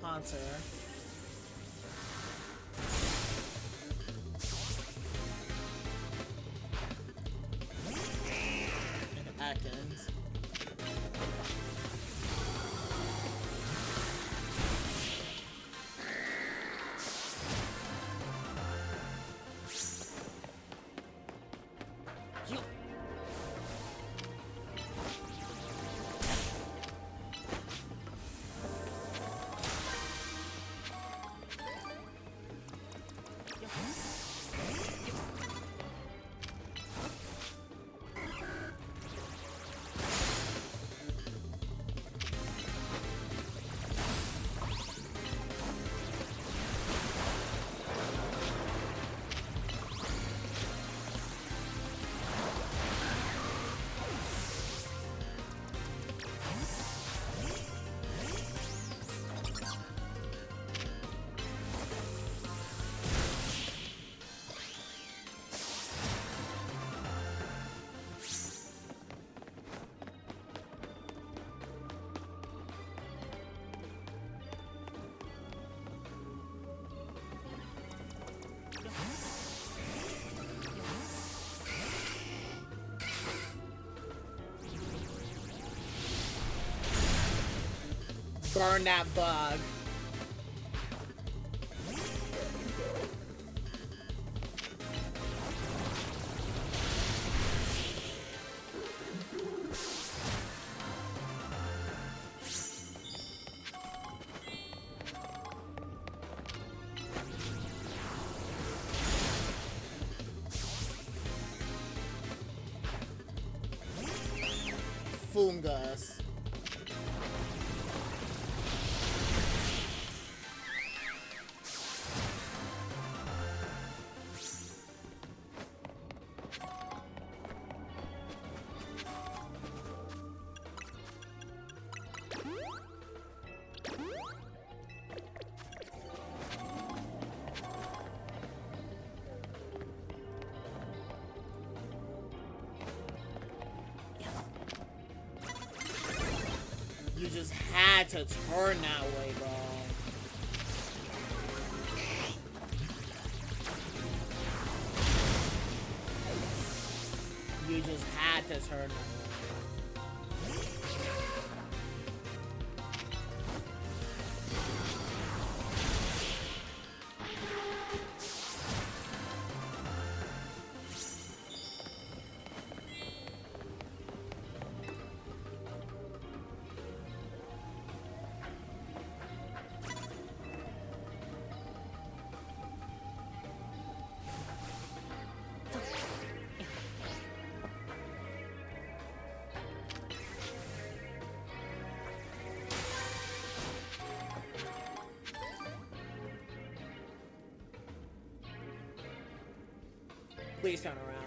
Speaker 1: Haunter. And Atkins. Burn that bug. Fungus. You just had to turn that way, bro. You just had to turn that way. Please turn around.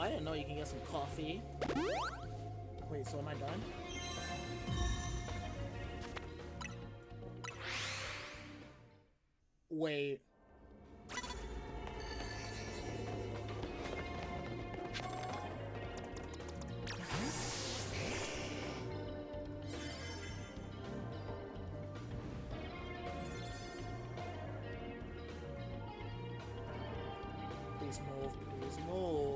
Speaker 1: I didn't know you can get some coffee. Wait, so am I done? Wait. Please move, please move.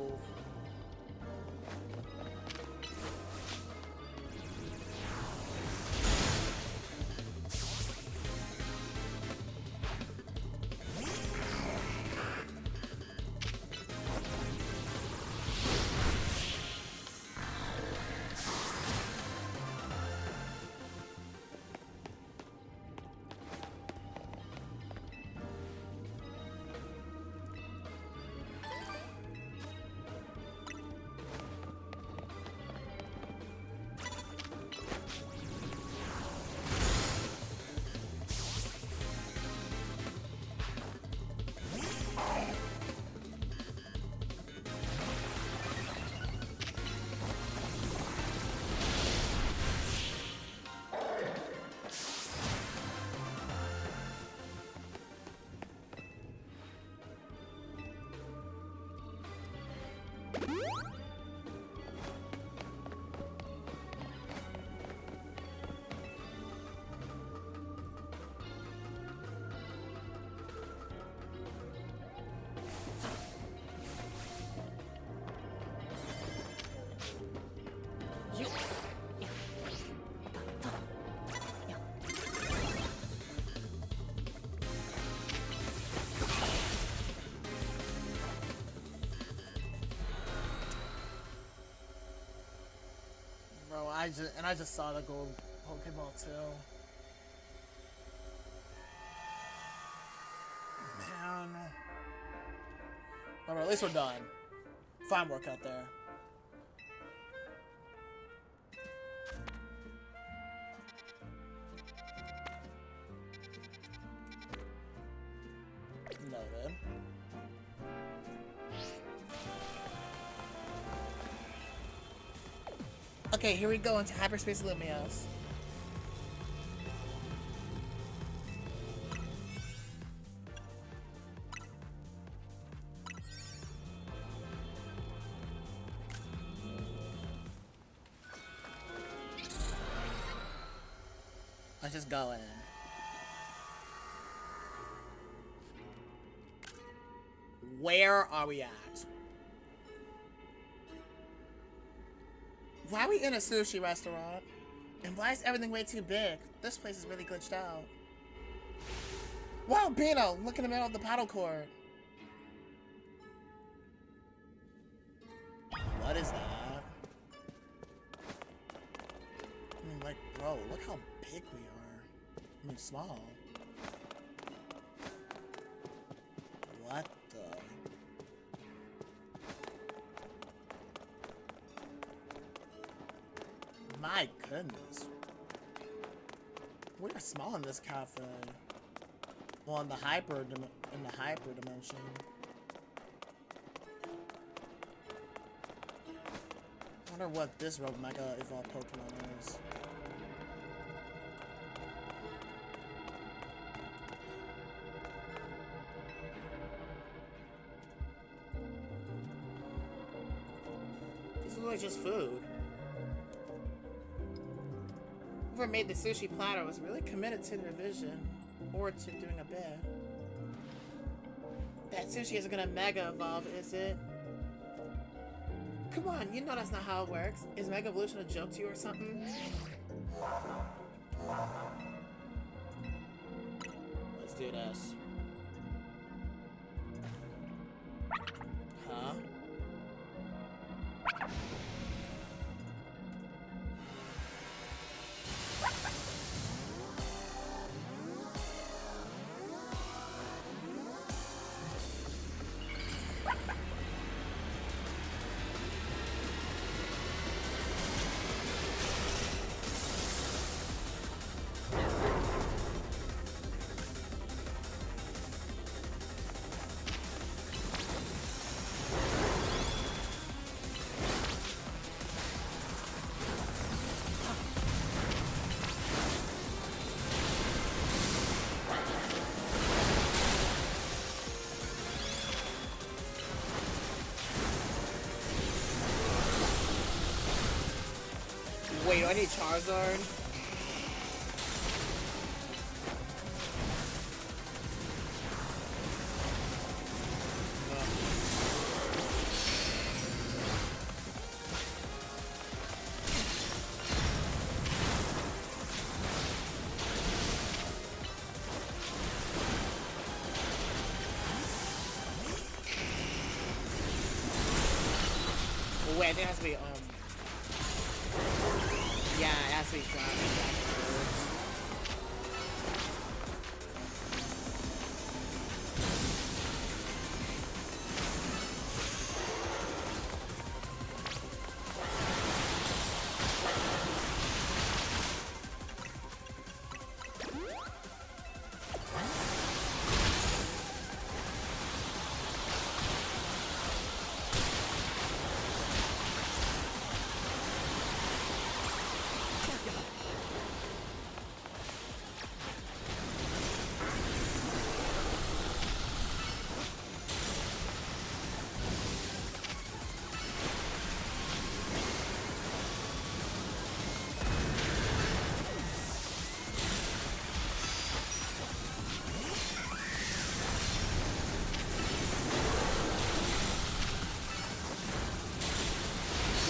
Speaker 1: Bro, I just saw the gold Pokeball too. Man. Alright, at least we're done. Fine work out there. Noted. Okay, here we go into Hyperspace Lumios. Let's just go in. Where are we at? Why are we in a sushi restaurant? And why is everything way too big? This place is really glitched out. Wow, Bino! Look in the middle of the paddle court. What is that? I mean, like, bro, look how big we are. I mean, small. What the? My goodness. We are small in this cafe. Well, in the hyper dimension. I wonder what this Rogue Mega Evolved Pokemon is. This is like just food. Whoever made the sushi platter was really committed to their vision, or to doing a bit. That sushi isn't gonna Mega Evolve, is it? Come on, you know that's not how it works. Is Mega Evolution a joke to you or something? Let's do this. Huh? Wait, do I need Charizard? Wait, I think it has to be, yeah, it has to be Dragon.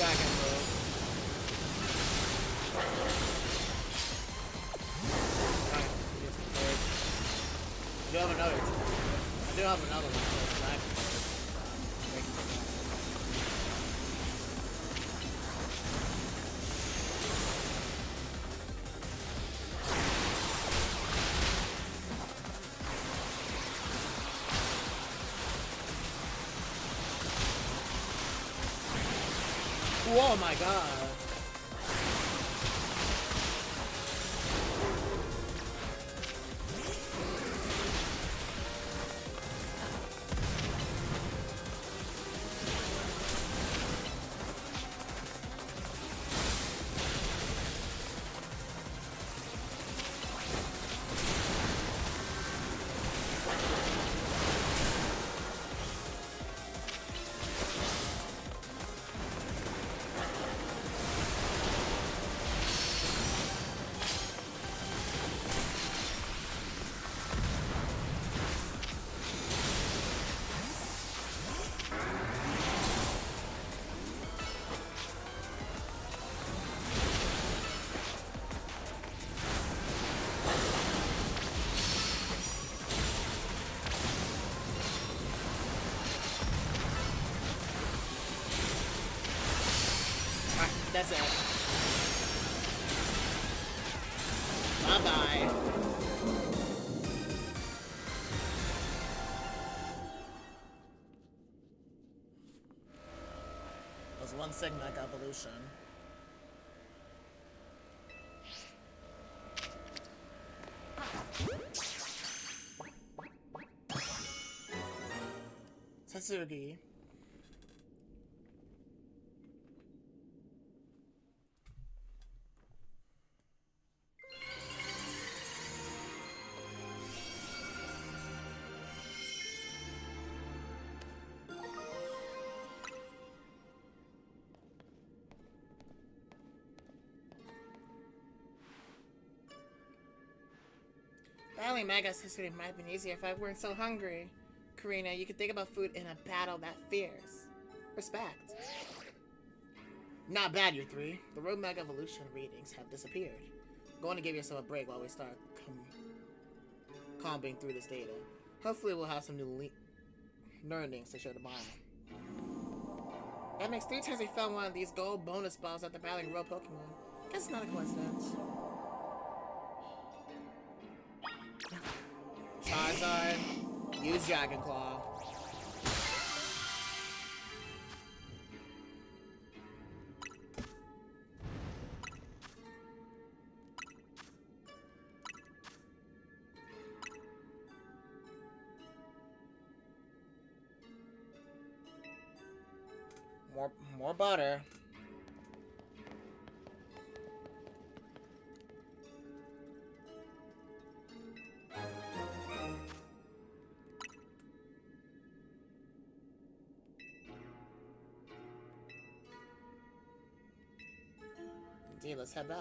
Speaker 1: Dragon move. I do have another. I do have another one. Oh my god. That's it. Bye-bye. That was one Signac evolution. Satsugi. Battling Magus history might have been easier if I weren't so hungry. Karina, you could think about food in a battle that fierce. Respect. Not bad, you three. The Road Mega Evolution readings have disappeared. I'm going to give yourself a break while we start combing through this data. Hopefully we'll have some new learnings to show tomorrow. That makes 3 times we found one of these gold bonus balls at the Battling Road Pokemon. Guess it's not a coincidence. Charizard, use Dragon Claw. More butter. Indeed, let's head back.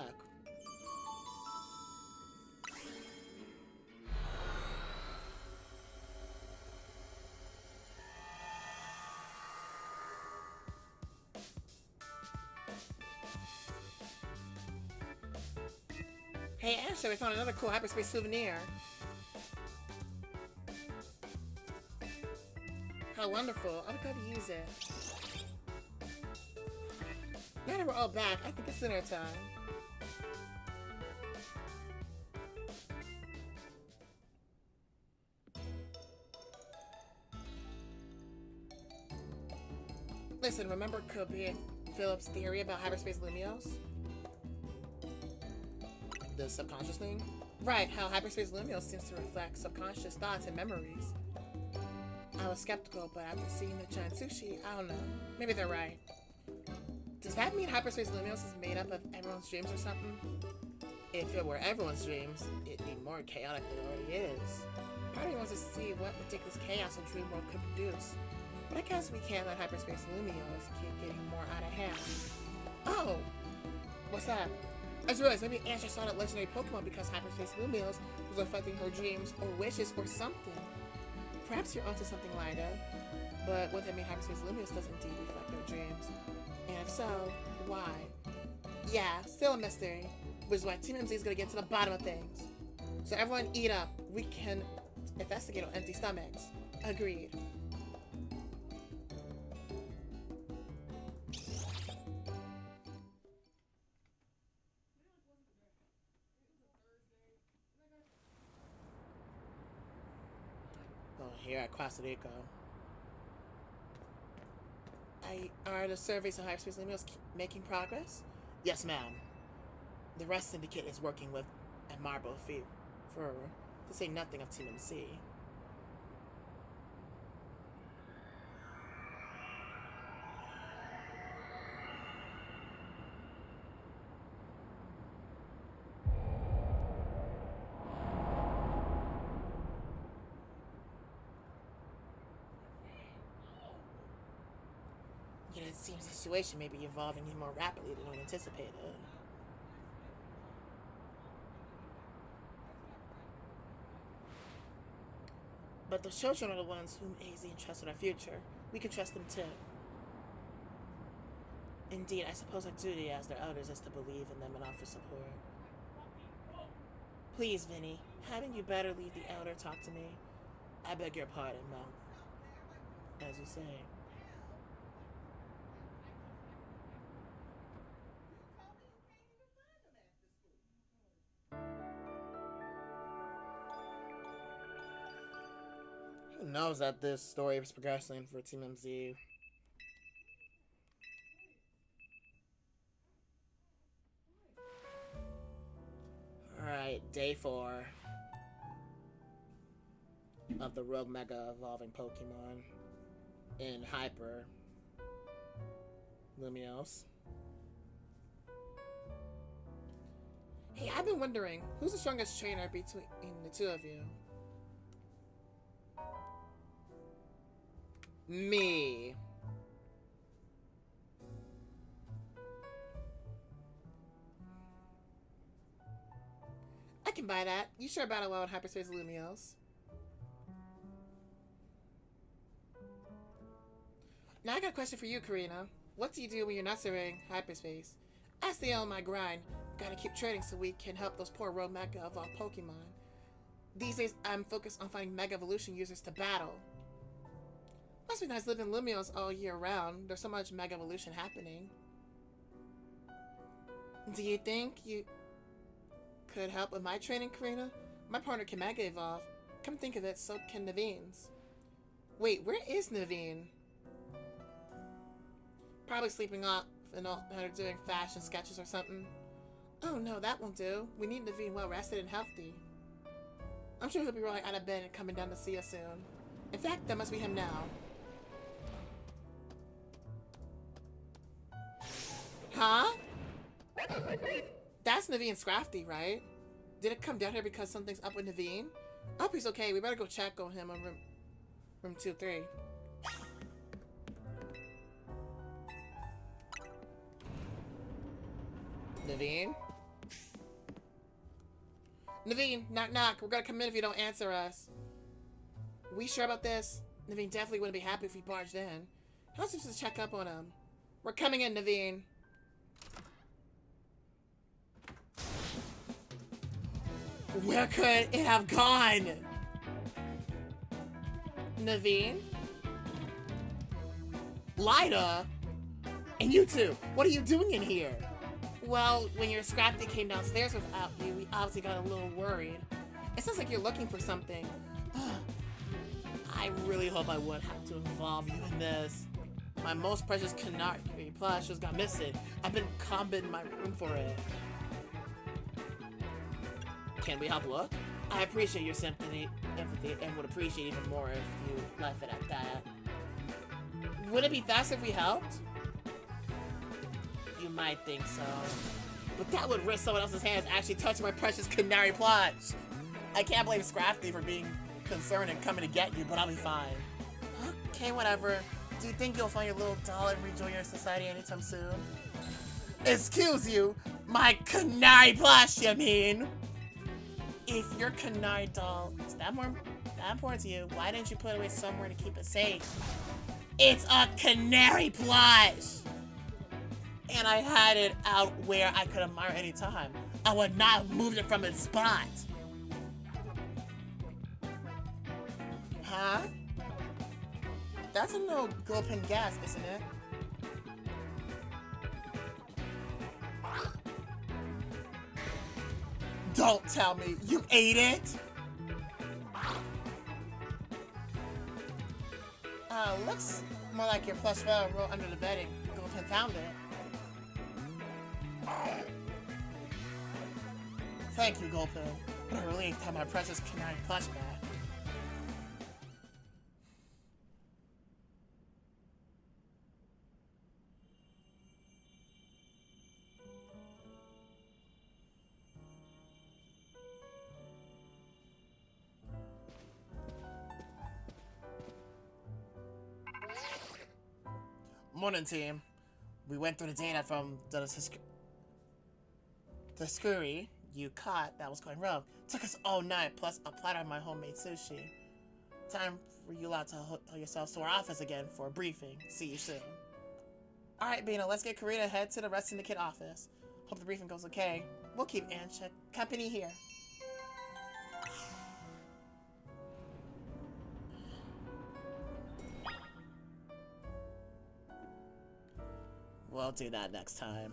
Speaker 1: Hey, Ashley, we found another cool hyperspace souvenir. How wonderful. I would love to use it. Now that we're all back, I think it's dinner time. Listen, remember Kobe Phillips' theory about hyperspace lumios? The subconscious thing? Right, how hyperspace lumios seems to reflect subconscious thoughts and memories. I was skeptical, but after seeing the giant sushi, I don't know. Maybe they're right. Does that mean hyperspace lumios is made up of everyone's dreams or something? If it were everyone's dreams, it'd be more chaotic than it already is. Part of me wants to see what ridiculous chaos a dream world could produce. But I guess we can't let hyperspace lumios keep getting more out of hand. Oh! What's that? I just realized maybe Asher saw that legendary Pokemon because hyperspace lumios was affecting her dreams or wishes or something. Perhaps you're onto something, Lida. But would that mean hyperspace lumios does indeed reflect their dreams? And if so, why? Yeah, still a mystery. Which is why Team MZ is gonna get to the bottom of things. So everyone eat up. We can investigate on empty stomachs. Agreed. Here at Costa Rica. Are the surveys of hyperspace lumios making progress? Yes, ma'am. The rest syndicate is working with a Marble for to say nothing of Team MC. Yet it seems the situation may be evolving even more rapidly than we anticipated. But the children are the ones whom AZ entrusts with our future. We can trust them too. Indeed, I suppose our duty as their elders is to believe in them and offer support. Please, Vinny, hadn't you better leave the elder talk to me? I beg your pardon, Mom. As you say. Who knows that this story is progressing for Team MZ? Alright, day 4 of the Rogue Mega Evolving Pokemon in Hyper Lumios. Hey, I've been wondering, who's the strongest trainer between the two of you? Me. I can buy that. You sure battle well in Hyperspace Lumios. Now I got a question for you, Karina. What do you do when you're not surveying hyperspace? I stay on my grind. Gotta keep trading so we can help those poor rogue Mega Evolved Pokemon. These days, I'm focused on finding Mega Evolution users to battle. Must be nice living Lumios all year round. There's so much Mega Evolution happening. Do you think you could help with my training, Karina? My partner can Mega Evolve. Come think of it, so can Naveen's. Wait, where is Naveen? Probably sleeping off and all, doing fashion sketches or something. Oh no, that won't do. We need Naveen well rested and healthy. I'm sure he'll be rolling out of bed and coming down to see us soon. In fact, that must be him now. Huh? That's Naveen Scrafty, right? Did it come down here because something's up with Naveen? I hope he's okay. We better go check on him on room 2-3. Naveen? Naveen, knock knock. We're gonna come in if you don't answer us. We sure about this? Naveen definitely wouldn't be happy if we barged in. How else just check up on him? We're coming in, Naveen. Where could it have gone? Naveen? Lyda? And you two, what are you doing in here? Well, when your scrap that came downstairs without you, we obviously got a little worried. It sounds like you're looking for something. I really hope I wouldn't have to involve you in this. My most precious Canary plush just got missing. I've been combing in my room for it. Can we help look? I appreciate your empathy, and would appreciate even more if you left it at that. Would it be faster if we helped? You might think so. But that would risk someone else's hands actually touching my precious Canary plush. I can't blame Scrafty for being concerned and coming to get you, but I'll be fine. Okay, whatever. Do you think you'll find your little doll and rejoin your society anytime soon? Excuse you, my Canary plush, you mean? If your Canary doll is that important to you, why didn't you put it away somewhere to keep it safe? It's a Canary plush! And I had it out where I could admire any time. I would not have moved it from its spot. Huh? That's a no Gulpin gas, isn't it? Don't tell me you ate it. Looks more like your plush fell rolled under the bed and Gulpin found it. Thank you, Gulpin. What a relief to have my precious Canary plush back. Morning, team. We went through the data from the scurry you caught that was going wrong. Took us all night, plus a platter of my homemade sushi. Time for you lot to hold yourselves to our office again for a briefing. See you soon. Alright, Bina, let's get Karina head to the Red Syndicate office. Hope the briefing goes okay. We'll keep Ansha company here. We'll do that next time.